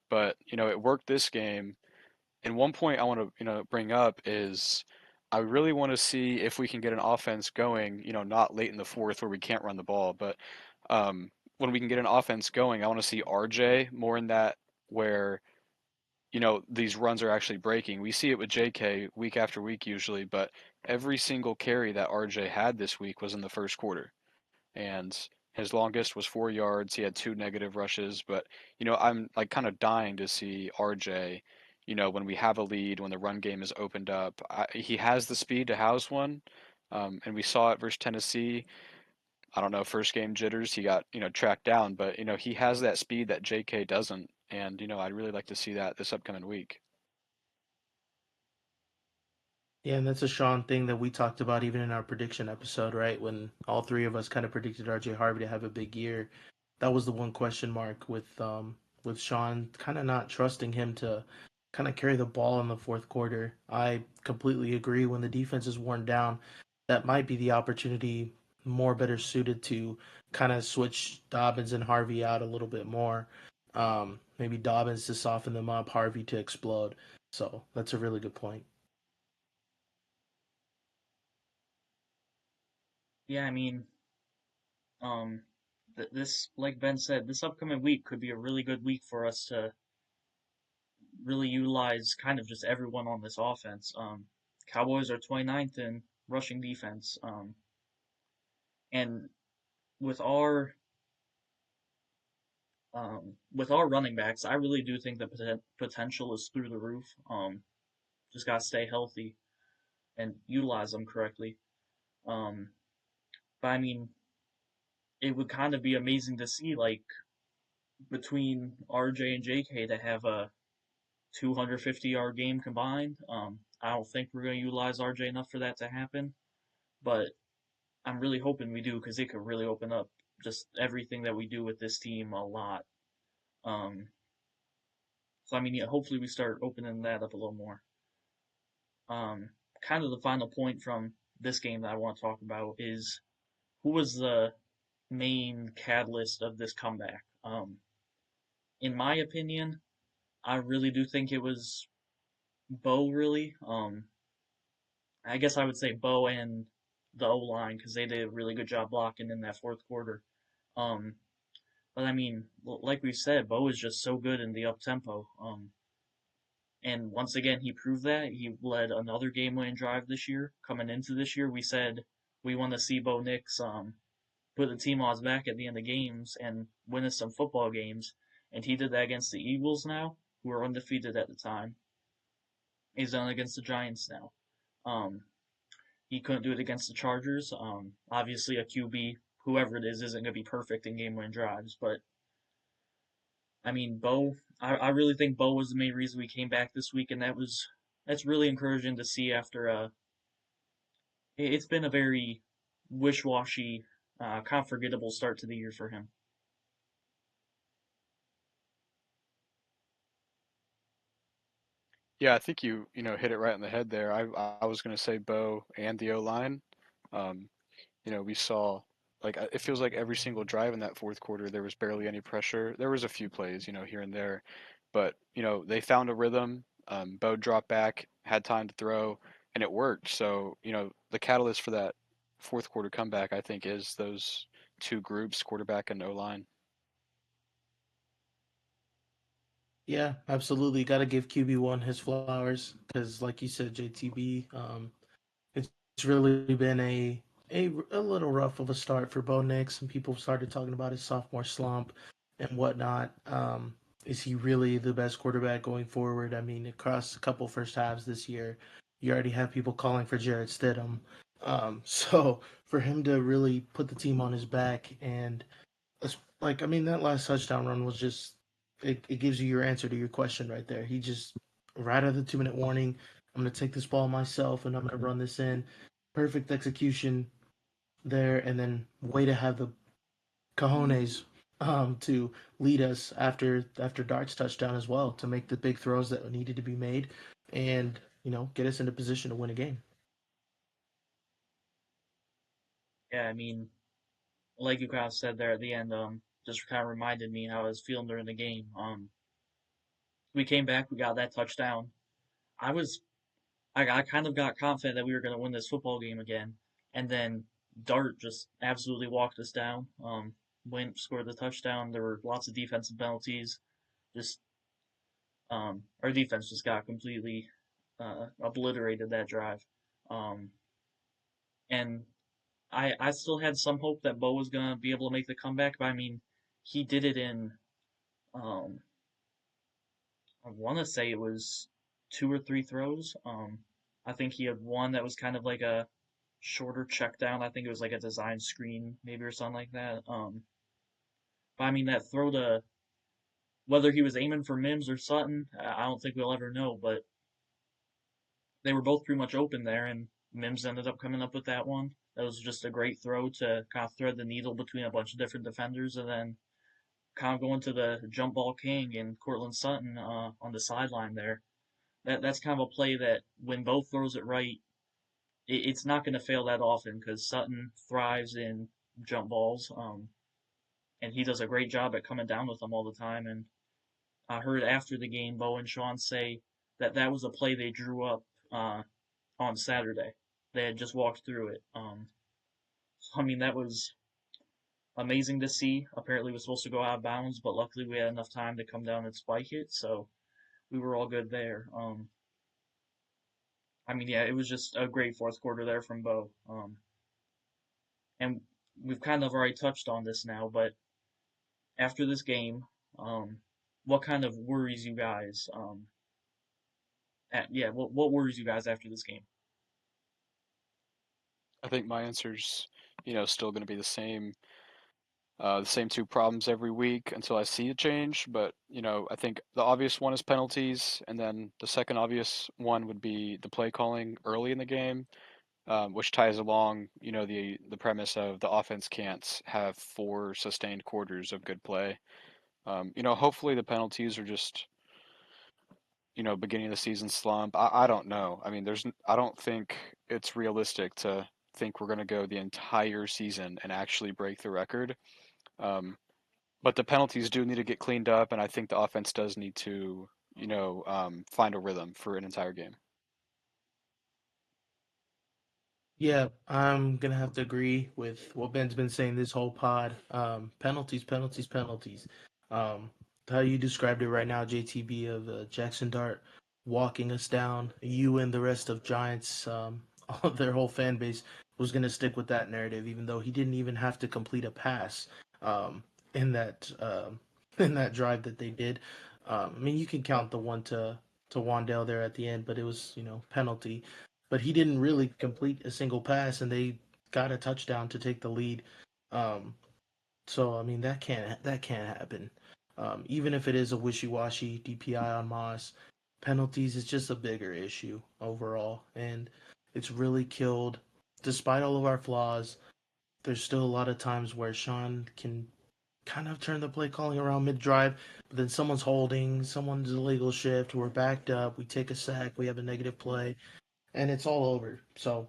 [SPEAKER 3] but it worked this game. And one point I want to bring up is I really want to see if we can get an offense going. Not late in the fourth where we can't run the ball, but when we can get an offense going, I want to see RJ more in that where these runs are actually breaking. We see it with JK week after week usually, but every single carry that RJ had this week was in the first quarter. And his longest was 4 yards. He had two negative rushes, but I'm like kind of dying to see RJ. When we have a lead, when the run game is opened up, he has the speed to house one, and we saw it versus Tennessee. I don't know, first game jitters, he got tracked down, but he has that speed that JK doesn't, and I'd really like to see that this upcoming week.
[SPEAKER 2] Yeah, and that's a Sean thing that we talked about even in our prediction episode, right? When all three of us kind of predicted RJ Harvey to have a big year. That was the one question mark with Sean kind of not trusting him to kind of carry the ball in the fourth quarter. I completely agree. When the defense is worn down, that might be the opportunity more better suited to kind of switch Dobbins and Harvey out a little bit more. Maybe Dobbins to soften them up, Harvey to explode. So that's a really good point.
[SPEAKER 1] Yeah, I mean, um, this, like Ben said, this upcoming week could be a really good week for us to really utilize kind of just everyone on this offense. Cowboys are 29th in rushing defense. And with our with our running backs, I really do think the potential is through the roof. Just gotta stay healthy and utilize them correctly. Um, but I mean, it would kind of be amazing to see like between RJ and JK to have a 250-yard game combined. I don't think we're going to utilize RJ enough for that to happen, but I'm really hoping we do because it could really open up just everything that we do with this team a lot. Um, so I mean, yeah, hopefully we start opening that up a little more. Kind of the final point from this game that I want to talk about is who was the main catalyst of this comeback. In my opinion, I really do think it was Bo. Really, I guess I would say Bo and the O line because they did a really good job blocking in that fourth quarter. Um, but I mean, like we said, Bo is just so good in the up tempo. And once again, he proved that. He led another game-winning drive this year. Coming into this year, we said we want to see Bo Nix put the team on his back at the end of games and win us some football games. And he did that against the Eagles now, who were undefeated at the time. He's done it against the Giants now. Um, he couldn't do it against the Chargers. Obviously, a QB, whoever it is, isn't going to be perfect in game-winning drives. But I mean, Bo, I really think Bo was the main reason we came back this week, and that's really encouraging to see after it's been a very wish-washy, kind of forgettable start to the year for him.
[SPEAKER 3] Yeah, I think you hit it right on the head there. I was going to say Bo and the O line. Um, we saw like it feels like every single drive in that fourth quarter there was barely any pressure. There was a few plays, here and there, but they found a rhythm. Bo dropped back, had time to throw, and it worked. So the catalyst for that fourth quarter comeback, I think, is those two groups, quarterback and O line.
[SPEAKER 2] Yeah, absolutely. Got to give QB1 his flowers because, like you said, JTB, it's really been a little rough of a start for Bo Nix, and people started talking about his sophomore slump and whatnot. Is he really the best quarterback going forward? I mean, across a couple first halves this year, you already have people calling for Jarrett Stidham. So for him to really put the team on his back and like I mean that last touchdown run was just it gives you your answer to your question right there. He just right at the 2 minute warning, I'm gonna take this ball myself and I'm gonna run this in. Perfect execution there, and then way to have the cojones to lead us after Dart's touchdown as well to make the big throws that needed to be made, and get us into position to win a game.
[SPEAKER 1] Yeah, I mean, like you kind of said there at the end, just kind of reminded me how I was feeling during the game. We came back, we got that touchdown. I was, I kind of got confident that we were going to win this football game again, and then Dart just absolutely walked us down. Went scored the touchdown. There were lots of defensive penalties. Just our defense just got completely obliterated that drive. Um, and I still had some hope that Bo was gonna be able to make the comeback, but I mean, he did it in um, I want to say it was two or three throws. I think he had one that was kind of like a shorter check down. I think it was like a design screen maybe or something like that. But I mean that throw to whether he was aiming for Mims or Sutton, I don't think we'll ever know. But they were both pretty much open there, and Mims ended up coming up with that one. That was just a great throw to kind of thread the needle between a bunch of different defenders, and then kind of going to the jump ball king and Cortland Sutton on the sideline there. That's kind of a play that when Bo throws it right, it's not going to fail that often because Sutton thrives in jump balls, and he does a great job at coming down with them all the time. And I heard after the game, Bo and Sean say that that was a play they drew up on Saturday. They had just walked through it. So, I mean, that was amazing to see. Apparently, it was supposed to go out of bounds, but luckily we had enough time to come down and spike it, so we were all good there. I mean, yeah, it was just a great fourth quarter there from Bo. And we've kind of already touched on this now, but after this game, um, what kind of worries you guys? What worries you guys after this game?
[SPEAKER 3] I think my answer's, still going to be the same two problems every week until I see a change. But, I think the obvious one is penalties, and then the second obvious one would be the play calling early in the game, which ties along, the premise of the offense can't have four sustained quarters of good play. Hopefully the penalties are just, beginning of the season slump. I don't know. I mean, I don't think it's realistic to think we're going to go the entire season and actually break the record. Um, but the penalties do need to get cleaned up, and I think the offense does need to, find a rhythm for an entire game.
[SPEAKER 2] Yeah, I'm gonna have to agree with what Ben's been saying this whole pod. Penalties, penalties, penalties. Um, how you described it right now, JTB, of Jackson Dart walking us down. You and the rest of Giants, all their whole fan base was gonna stick with that narrative, even though he didn't even have to complete a pass in that in that drive that they did. I mean, you can count the one to Wandale there at the end, but it was penalty, but he didn't really complete a single pass, and they got a touchdown to take the lead. Um, so I mean that can't happen. Even if it is a wishy-washy DPI on Moss, penalties is just a bigger issue overall, and it's really killed. Despite all of our flaws, there's still a lot of times where Sean can kind of turn the play calling around mid-drive, but then someone's holding, someone's illegal shift, we're backed up, we take a sack, we have a negative play, and it's all over. So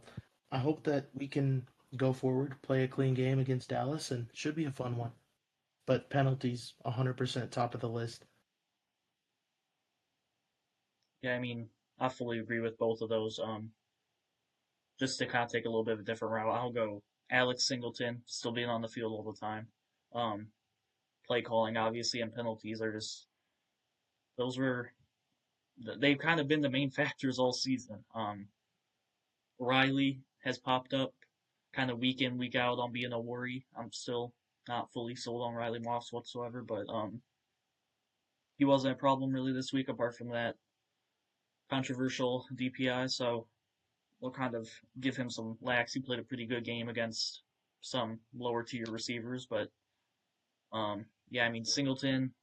[SPEAKER 2] I hope that we can go forward, play a clean game against Dallas, and it should be a fun one. But penalties, 100% top of the list.
[SPEAKER 1] Yeah, I mean, I fully agree with both of those. Just to kind of take a little bit of a different route, I'll go Alex Singleton still being on the field all the time. Um, Play calling obviously and penalties are just those were they've kind of been the main factors all season. Riley has popped up kind of week in week out on being a worry. I'm still not fully sold on Riley Moss whatsoever, but he wasn't a problem really this week apart from that controversial DPI. So we'll kind of give him some lax. He played a pretty good game against some lower tier receivers, but Yeah, I mean Singleton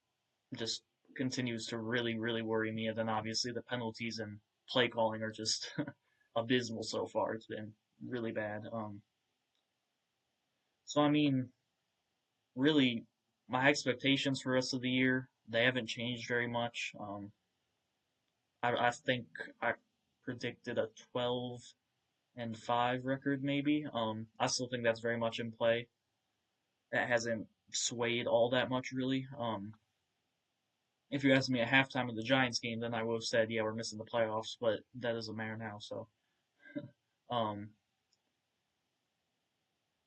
[SPEAKER 1] just continues to really, really worry me, and then obviously the penalties and play calling are just abysmal so far. It's been really bad. So I mean, really, my expectations for the rest of the year they haven't changed very much. I think I predicted a 12-5 record maybe. I still think that's very much in play. That hasn't swayed all that much really. If you asked me at halftime of the Giants game, then I would have said, yeah, we're missing the playoffs, but that doesn't matter now. Um,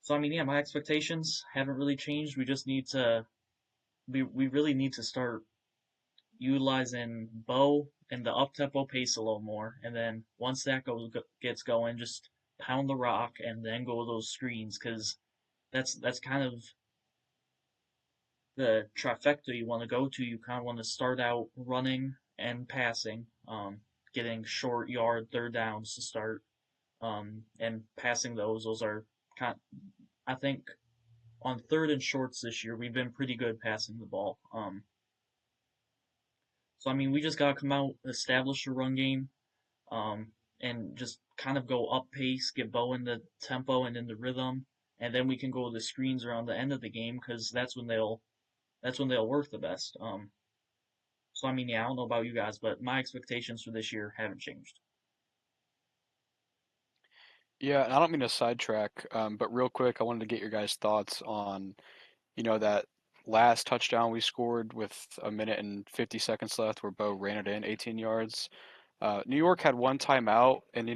[SPEAKER 1] so I mean, yeah, my expectations haven't really changed. We just need to, we really need to start utilizing Bo and the up tempo pace a little more, and then once that gets going, just pound the rock and then go with those screens, because that's kind of the trifecta you want to go to. You kind of want to start out running and passing, getting short yard third downs to start, and passing those. Those are kind. I think on third and shorts this year we've been pretty good passing the ball. So I mean we just gotta come out, establish a run game, um, and just kind of go up pace, get Bo in the tempo and in the rhythm, and then we can go to the screens around the end of the game because that's when they'll work the best. So I mean, yeah, I don't know about you guys, but my expectations for this year haven't changed.
[SPEAKER 3] Yeah, and I don't mean to sidetrack, but real quick, I wanted to get your guys' thoughts on, that last touchdown we scored with a minute and 50 seconds left where Bo ran it in 18 yards. New York had one timeout, and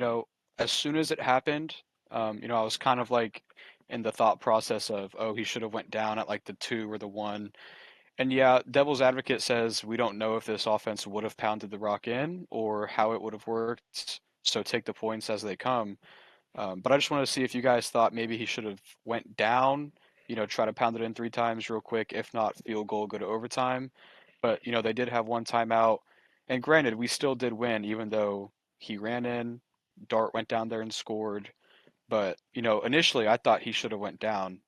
[SPEAKER 3] as soon as it happened, I was kind of like in the thought process of, oh, he should have went down at like the 2 or the 1. And yeah, Devil's Advocate says we don't know if this offense would have pounded the rock in or how it would have worked. So take the points as they come. But I just want to see if you guys thought maybe he should have went down, try to pound it in 3 times real quick. If not, field goal, go to overtime. But they did have one timeout, and granted, we still did win, even though he ran in, Dart went down there and scored. But initially I thought he should have went down,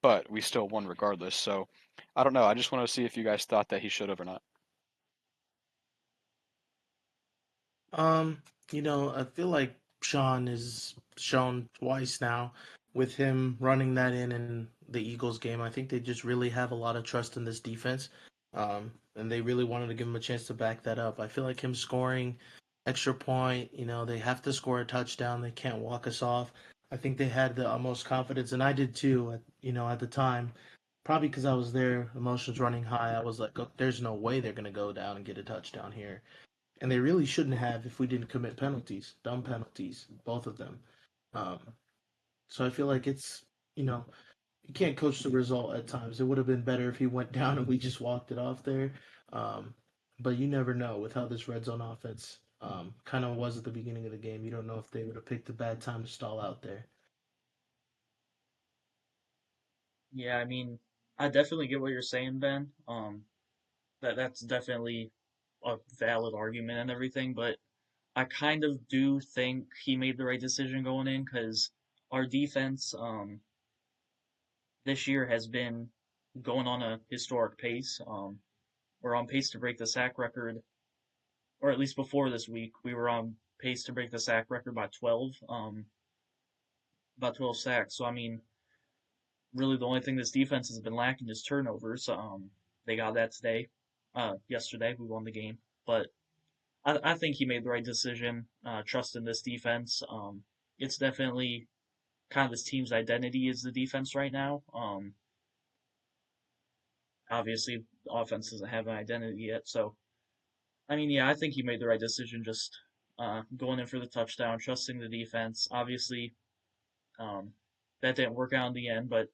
[SPEAKER 3] but we still won regardless. So I don't know. I just want to see if you guys thought that he should have or not.
[SPEAKER 2] Um, I feel like Sean is shown twice now with him running that in the Eagles game. I think they just really have a lot of trust in this defense. And they really wanted to give him a chance to back that up. I feel like him scoring extra point, they have to score a touchdown. They can't walk us off. I think they had the utmost confidence, and I did too, at the time. Probably because I was there, emotions running high. I was like, oh, there's no way they're going to go down and get a touchdown here, and they really shouldn't have if we didn't commit penalties, dumb penalties, both of them. Um, so I feel like it's you can't coach the result at times. It would have been better if he went down and we just walked it off there. Um, but you never know with how this red zone offense kind of was at the beginning of the game. You don't know if they would have picked a bad time to stall out there.
[SPEAKER 1] Yeah, I mean, I definitely get what you're saying, Ben. That's definitely a valid argument and everything, but I kind of do think he made the right decision going in because our defense, this year has been going on a historic pace. We're on pace to break the sack record, or at least before this week, we were on pace to break the sack record by 12, about 12 sacks. So I mean, really the only thing this defense has been lacking is turnovers. They got that today. Yesterday we won the game, but I think he made the right decision. Trusting this defense. It's definitely kind of this team's identity is the defense right now. Obviously, the offense doesn't have an identity yet. So, I mean, yeah, I think he made the right decision just going in for the touchdown, trusting the defense. Obviously, um, that didn't work out in the end, but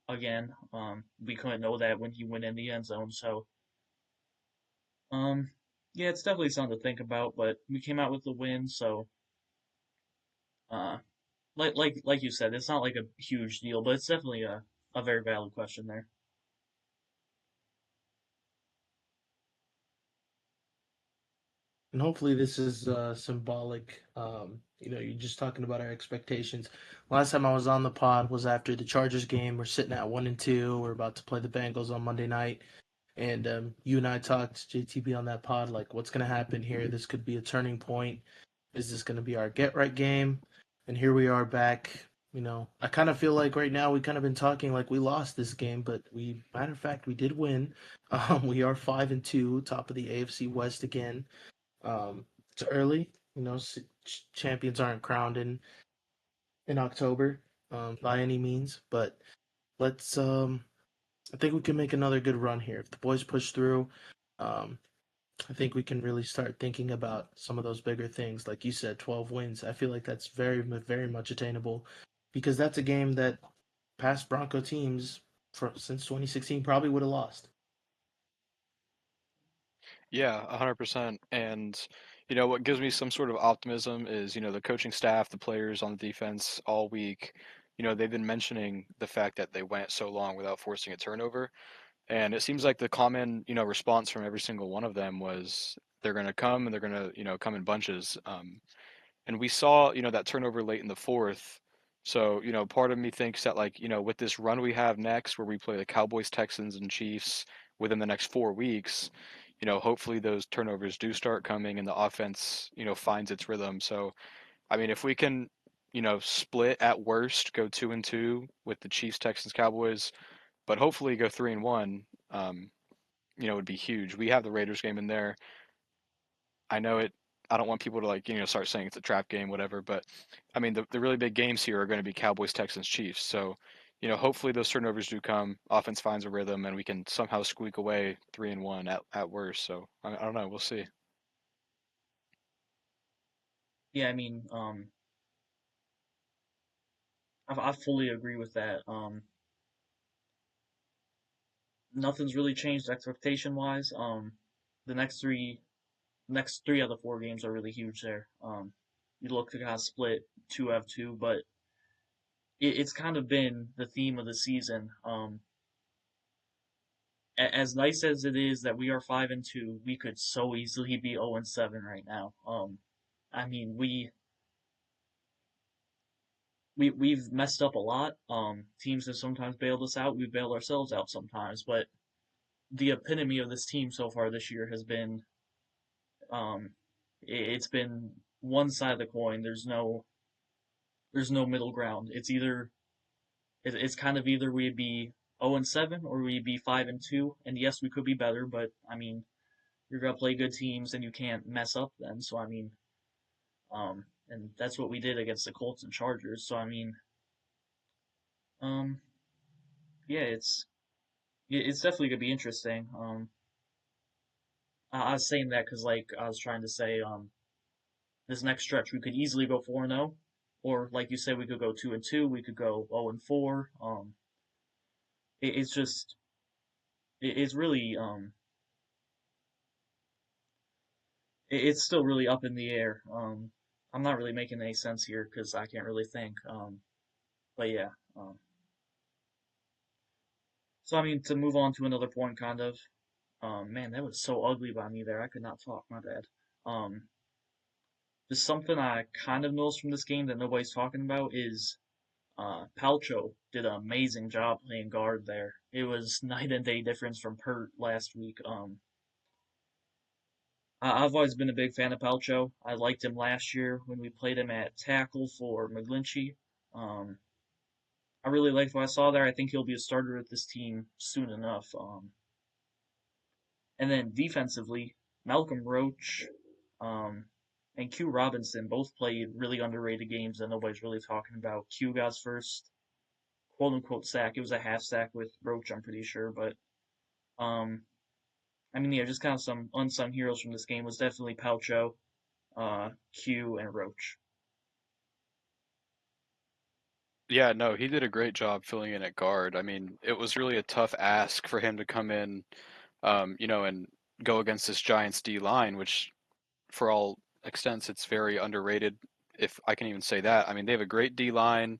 [SPEAKER 1] again, we couldn't know that when he went in the end zone. So, um, yeah, it's definitely something to think about, but we came out with the win. So, uh, like you said, it's not like a huge deal, but it's definitely a very valid question there.
[SPEAKER 2] and hopefully this is symbolic. You're just talking about our expectations. Last time I was on the pod was after the Chargers game. We're sitting at 1-2. We're about to play the Bengals on Monday night. And you and I talked, JTB, on that pod, like what's going to happen here. This could be a turning point. Is this going to be our get right game? And here we are back. I kind of feel like right now we kind of been talking like we lost this game, but matter of fact, we did win. We are 5-2, top of the AFC West again. It's early, champions aren't crowned in October by any means, but let's I think we can make another good run here. If the boys push through, um, I think we can really start thinking about some of those bigger things. Like you said, 12 wins. I feel like that's very, very much attainable because that's a game that past Bronco teams since 2016 probably would have lost.
[SPEAKER 3] Yeah, 100%. And what gives me some sort of optimism is, the coaching staff, the players on the defense all week, they've been mentioning the fact that they went so long without forcing a turnover. And it seems like the common, response from every single one of them was they're going to come and they're going to, come in bunches. And we saw, that turnover late in the fourth. So, part of me thinks that, like, with this run we have next, where we play the Cowboys, Texans, and Chiefs within the next 4 weeks, hopefully those turnovers do start coming and the offense, finds its rhythm. So, I mean, if we can, split at worst, go 2-2 with the Chiefs, Texans, Cowboys, but hopefully go 3-1, it would be huge. We have the Raiders game in there. I know it. I don't want people to like start saying it's a trap game, whatever. But I mean, the really big games here are going to be Cowboys, Texans, Chiefs. So hopefully those turnovers do come. Offense finds a rhythm, and we can somehow squeak away 3-1 at worst. So I don't know. We'll see.
[SPEAKER 1] Yeah, I mean, I fully agree with that. Nothing's really changed expectation wise. The next three out of the four games are really huge there. You look to kind of split two out of two, but it's kind of been the theme of the season. As nice as it is that we are 5-2, we could so easily be 0-7 right now. I mean, we've messed up a lot. Teams have sometimes bailed us out. We've bailed ourselves out sometimes, but the epitome of this team so far this year has been um, it's been one side of the coin. There's no middle ground. It's kind of either we'd be 0-7 or we'd be 5-2. And yes, we could be better, but I mean, you're gonna play good teams and you can't mess up then. So I mean, and that's what we did against the Colts and Chargers. So I mean, um, yeah, it's definitely gonna be interesting. I was saying that because like I was trying to say, this next stretch we could easily go 4-0, or like you said, we could go 2-2. We could go 0-4. It's just it's really it's still really up in the air. I'm not really making any sense here because I can't really think. But yeah. So I mean, to move on to another point, kind of. Man, that was so ugly by me there. I could not talk. My bad. Um, just something I kind of noticed from this game that nobody's talking about is Palcho did an amazing job playing guard there. It was night and day difference from Pert last week. I've always been a big fan of Palcho. I liked him last year when we played him at tackle for McGlinchey. Um, I really liked what I saw there. I think he'll be a starter with this team soon enough. And then defensively, Malcolm Roach um, and Q Robinson both played really underrated games that nobody's really talking about. Q got his first quote unquote sack. It was a half sack with Roach, I'm pretty sure. But um, I mean, yeah, just kind of some unsung heroes from this game was definitely Palcho, Q, and Roach.
[SPEAKER 3] Yeah, no, he did a great job filling in at guard. I mean, it was really a tough ask for him to come in, and go against this Giants D line, which for all extents, it's very underrated, if I can even say that. I mean, they have a great D line,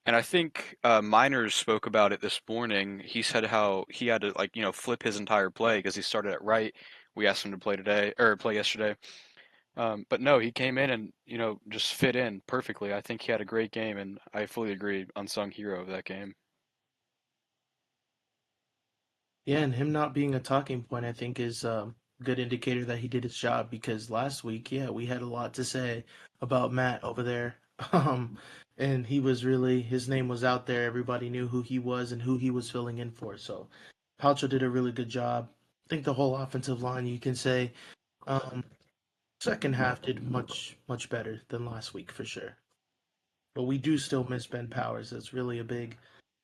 [SPEAKER 3] and I think Miners spoke about it this morning. He said how he had to like flip his entire play because he started at right. We asked him to play today or play yesterday, But no, he came in and just fit in perfectly. I think he had a great game, and I fully agree, unsung hero of that game.
[SPEAKER 2] Yeah, and him not being a talking point, I think, is a good indicator that he did his job because last week, yeah, we had a lot to say about Matt over there. Um, and he was really, his name was out there. Everybody knew who he was and who he was filling in for. So Palcho did a really good job. I think the whole offensive line, you can say, um, second half did much better than last week for sure. But we do still miss Ben Powers. That's really a big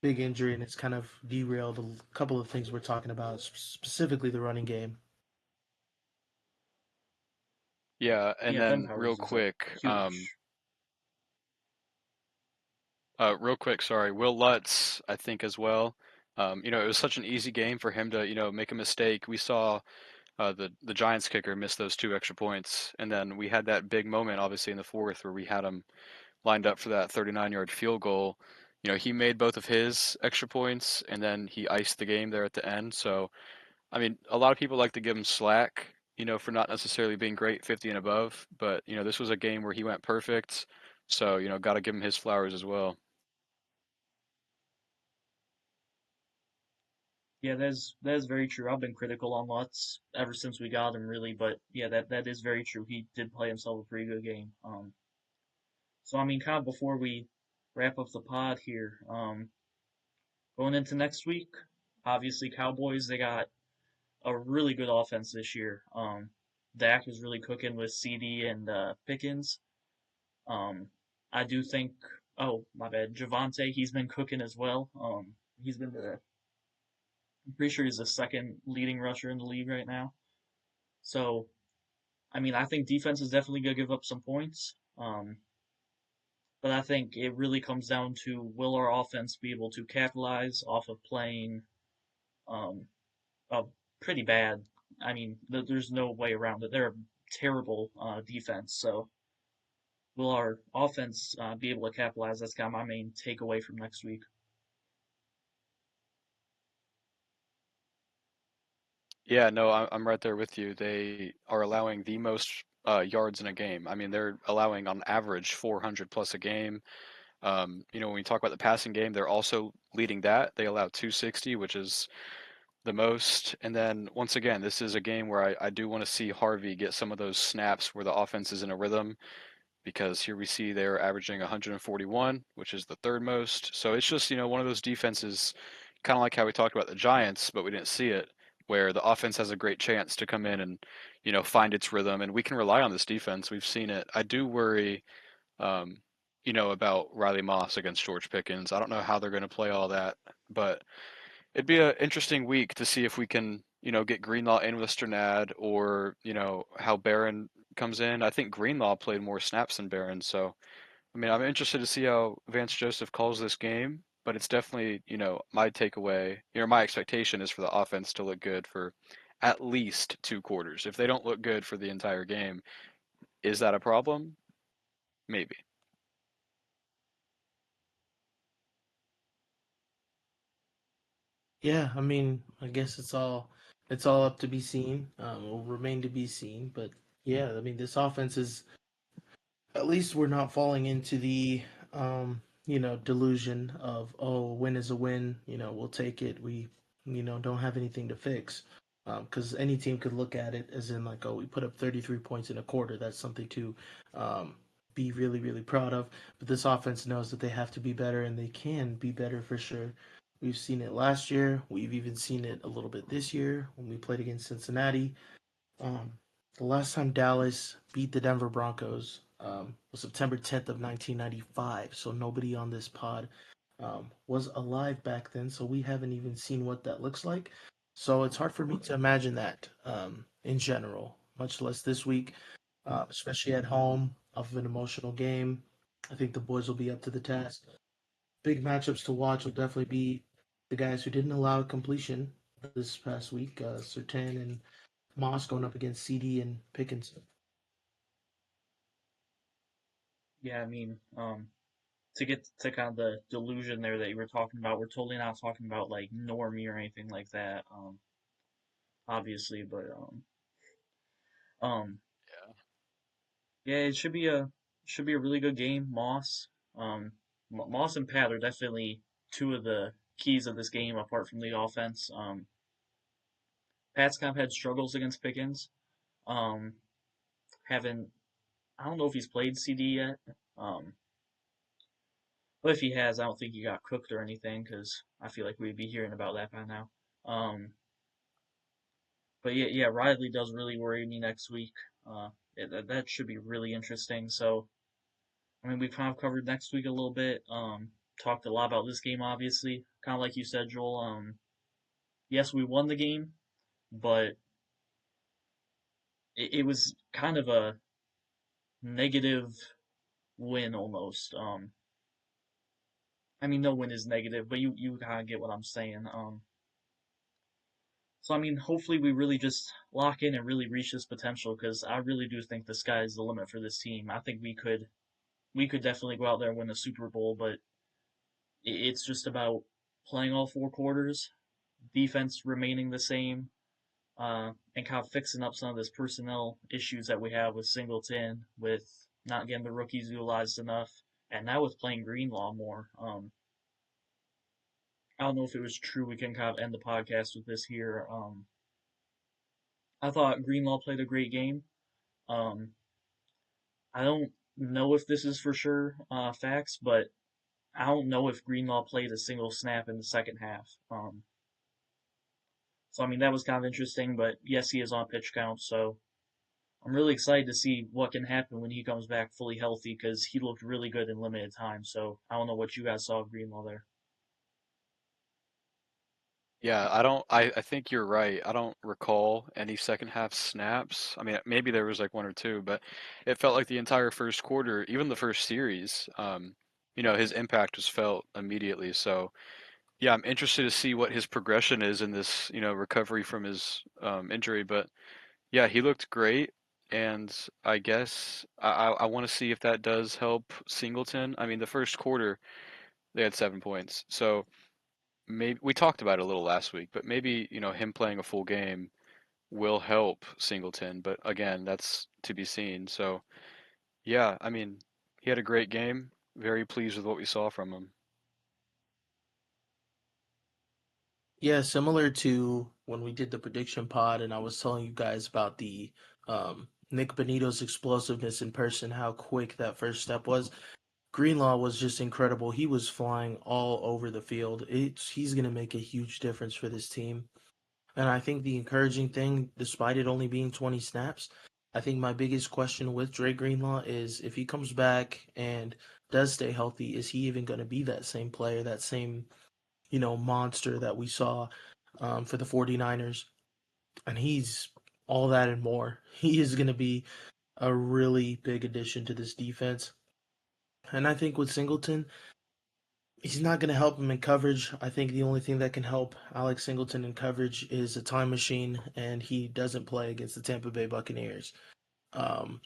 [SPEAKER 2] injury, and it's kind of derailed a couple of things we're talking about, specifically the running game.
[SPEAKER 3] Yeah, and
[SPEAKER 1] Yeah, Ben
[SPEAKER 3] then
[SPEAKER 1] Powers is a huge.
[SPEAKER 3] real quick, sorry, Will Lutz, I think as well. It was such an easy game for him to make a mistake. We saw the Giants kicker miss those two extra points, and then we had that big moment, obviously in the fourth, where we had him lined up for that 39-yard field goal. He made both of his extra points, and then he iced the game there at the end. So, I mean, a lot of people like to give him slack, for not necessarily being great 50 and above, but this was a game where he went perfect. So, got to give him his flowers as well.
[SPEAKER 1] Yeah, that's very true. I've been critical on Lutz ever since we got him, really, but yeah, that is very true. He did play himself a pretty good game. So I mean, kind of before we wrap up the pod here, going into next week, obviously Cowboys they got a really good offense this year. Dak is really cooking with CD and Pickens. Um, I do think. Oh, my bad, Javante. He's been cooking as well. He's been the. I'm pretty sure he's the second leading rusher in the league right now. So, I mean, I think defense is definitely gonna give up some points. But I think it really comes down to will our offense be able to capitalize off of playing um, a pretty bad. I mean, there's no way around it. They're a terrible defense. So will our offense be able to capitalize? That's kind of my main takeaway from next week.
[SPEAKER 3] Yeah, no, I'm right there with you. They are allowing the most yards in a game. I mean, they're allowing on average 400 plus a game. When we talk about the passing game, they're also leading that. They allow 260, which is the most. And then once again, this is a game where I do want to see Harvey get some of those snaps where the offense is in a rhythm because here we see they're averaging 141, which is the third most. So it's just, one of those defenses, kind of like how we talked about the Giants, but we didn't see it, where the offense has a great chance to come in and, find its rhythm. And we can rely on this defense. We've seen it. I do worry, um, about Riley Moss against George Pickens. I don't know how they're going to play all that, but it'd be an interesting week to see if we can, get Greenlaw in with Sternad or, how Barron comes in. I think Greenlaw played more snaps than Barron, so I mean, I'm interested to see how Vance Joseph calls this game, but it's definitely, my takeaway, my expectation is for the offense to look good for at least two quarters. If they don't look good for the entire game, is that a problem? Maybe.
[SPEAKER 2] Yeah, I mean, I guess it's all up to be seen. Will remain to be seen, but yeah, I mean, this offense is at least we're not falling into the delusion of oh, a win is a win, we'll take it. We don't have anything to fix. Because any team could look at it as in like, oh, we put up 33 points in a quarter. That's something to um, be really, really proud of. But this offense knows that they have to be better, and they can be better for sure. We've seen it last year. We've even seen it a little bit this year when we played against Cincinnati. Um, the last time Dallas beat the Denver Broncos was September 10th of 1995. So nobody on this pod was alive back then. So we haven't even seen what that looks like. So it's hard for me to imagine that in general, much less this week, especially at home off of an emotional game. I think the boys will be up to the task. Big matchups to watch will definitely be the guys who didn't allow completion this past week, Sertan and Moss going up against CD and Pickens.
[SPEAKER 1] Yeah, I mean, to get to kind of the delusion there that you were talking about, we're totally not talking about like normie or anything like that. Obviously, but um, Yeah, it should be a really good game. Moss and Pat are definitely two of the keys of this game, apart from the offense. Pat's kind of had struggles against Pickens. Um, haven't I don't know if he's played CD yet. Um, but if he has, I don't think he got cooked or anything because I feel like we'd be hearing about that by now. Um, but yeah, Riley does really worry me next week. That should be really interesting. So, I mean, we kind of covered next week a little bit. Talked a lot about this game, obviously. Kind of like you said, Joel. Yes, we won the game, but it was kind of a negative win almost. I mean, no win is negative, but you kind of get what I'm saying. So I mean, hopefully we really just lock in and really reach this potential because I really do think the sky is the limit for this team. I think we could definitely go out there and win the Super Bowl, but it's just about playing all four quarters, defense remaining the same, and kind of fixing up some of this personnel issues that we have with Singleton, with not getting the rookies utilized enough, and now with playing Greenlaw more. I don't know if it was true. We can kind of end the podcast with this here. I thought Greenlaw played a great game. Um, I don't know if this is for sure facts, but I don't know if Greenlaw played a single snap in the second half. So I mean that was kind of interesting, but yes, he is on pitch count, so I'm really excited to see what can happen when he comes back fully healthy because he looked really good in limited time. So I don't know what you guys saw of Greenlaw there.
[SPEAKER 3] Yeah, I think you're right. I don't recall any second half snaps. I mean, maybe there was like one or two, but it felt like the entire first quarter, even the first series, his impact was felt immediately. So, yeah, I'm interested to see what his progression is in this, recovery from his injury. But yeah, he looked great, and I guess I want to see if that does help Singleton. I mean, the first quarter they had 7 points, so maybe we talked about it a little last week, but maybe, him playing a full game will help Singleton, but again, that's to be seen. So, yeah, I mean, he had a great game. Very pleased with what we saw from him.
[SPEAKER 2] Yeah, similar to when we did the prediction pod, and I was telling you guys about the Nick Benito's explosiveness in person, how quick that first step was. Greenlaw was just incredible. He was flying all over the field. He's going to make a huge difference for this team. And I think the encouraging thing, despite it only being 20 snaps, I think my biggest question with Dre Greenlaw is if he comes back and does stay healthy, is he even going to be that same player, that same, monster that we saw for the 49ers? And he's all that and more. He is going to be a really big addition to this defense. And I think with Singleton, he's not going to help him in coverage. I think the only thing that can help Alex Singleton in coverage is a time machine, and he doesn't play against the Tampa Bay Buccaneers. Um,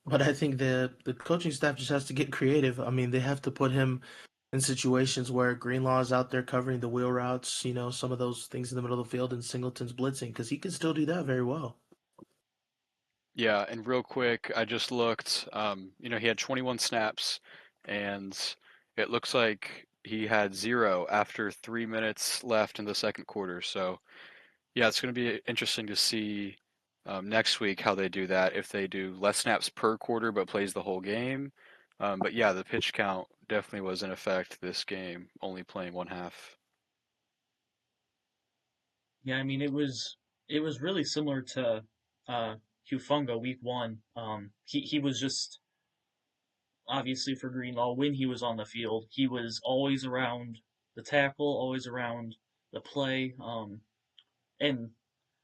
[SPEAKER 2] but I think the coaching staff just has to get creative. I mean, they have to put him in situations where Greenlaw is out there covering the wheel routes, some of those things in the middle of the field, and Singleton's blitzing because he can still do that very well.
[SPEAKER 3] Yeah, and real quick, I just looked, he had 21 snaps, and it looks like he had zero after 3 minutes left in the second quarter. So, yeah, it's going to be interesting to see next week how they do that. If they do less snaps per quarter but plays the whole game. But yeah, the pitch count definitely was in effect this game, only playing one half.
[SPEAKER 1] Yeah, I mean it was really similar to uh Hufunga week one. He was just obviously for Greenlaw when he was on the field, he was always around the tackle, always around the play, and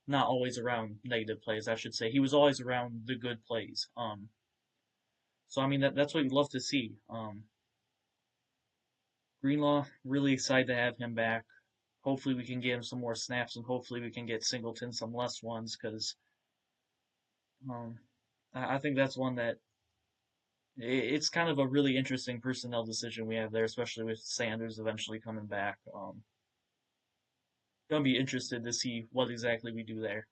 [SPEAKER 1] not always around negative plays, I should say. He was always around the good plays. So I mean that's what you'd love to see. Greenlaw, really excited to have him back. Hopefully we can get him some more snaps, and hopefully we can get Singleton some less ones, because um, I think that's one that it's kind of a really interesting personnel decision we have there, especially with Sanders eventually coming back. Gonna be interested to see what exactly we do there.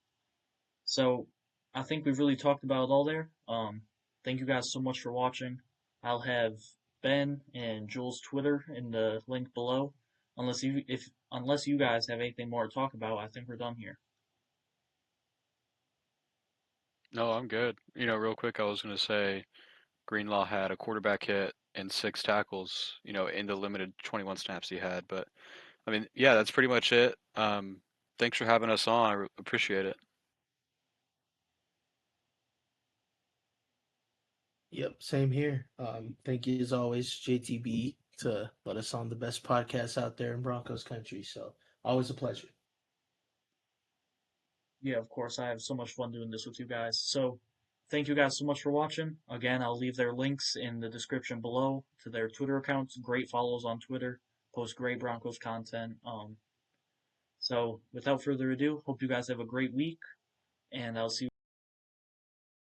[SPEAKER 1] So I think we've really talked about it all there. thank you guys so much for watching. I'll have Ben and Jules' Twitter in the link below. Unless you guys have anything more to talk about, I think we're done here.
[SPEAKER 3] No, I'm good. Real quick, I was going to say Greenlaw had a quarterback hit and 6 tackles, in the limited 21 snaps he had. But I mean, yeah, that's pretty much it. Thanks for having us on. I appreciate it.
[SPEAKER 2] Yep, same here. Thank you as always, JTB, to let us on the best podcast out there in Broncos country. So always a pleasure.
[SPEAKER 1] Yeah, of course, I have so much fun doing this with you guys. So, thank you guys so much for watching. Again, I'll leave their links in the description below to their Twitter accounts. Great follows on Twitter, post great Broncos content. So, without further ado, hope you guys have a great week, and I'll see you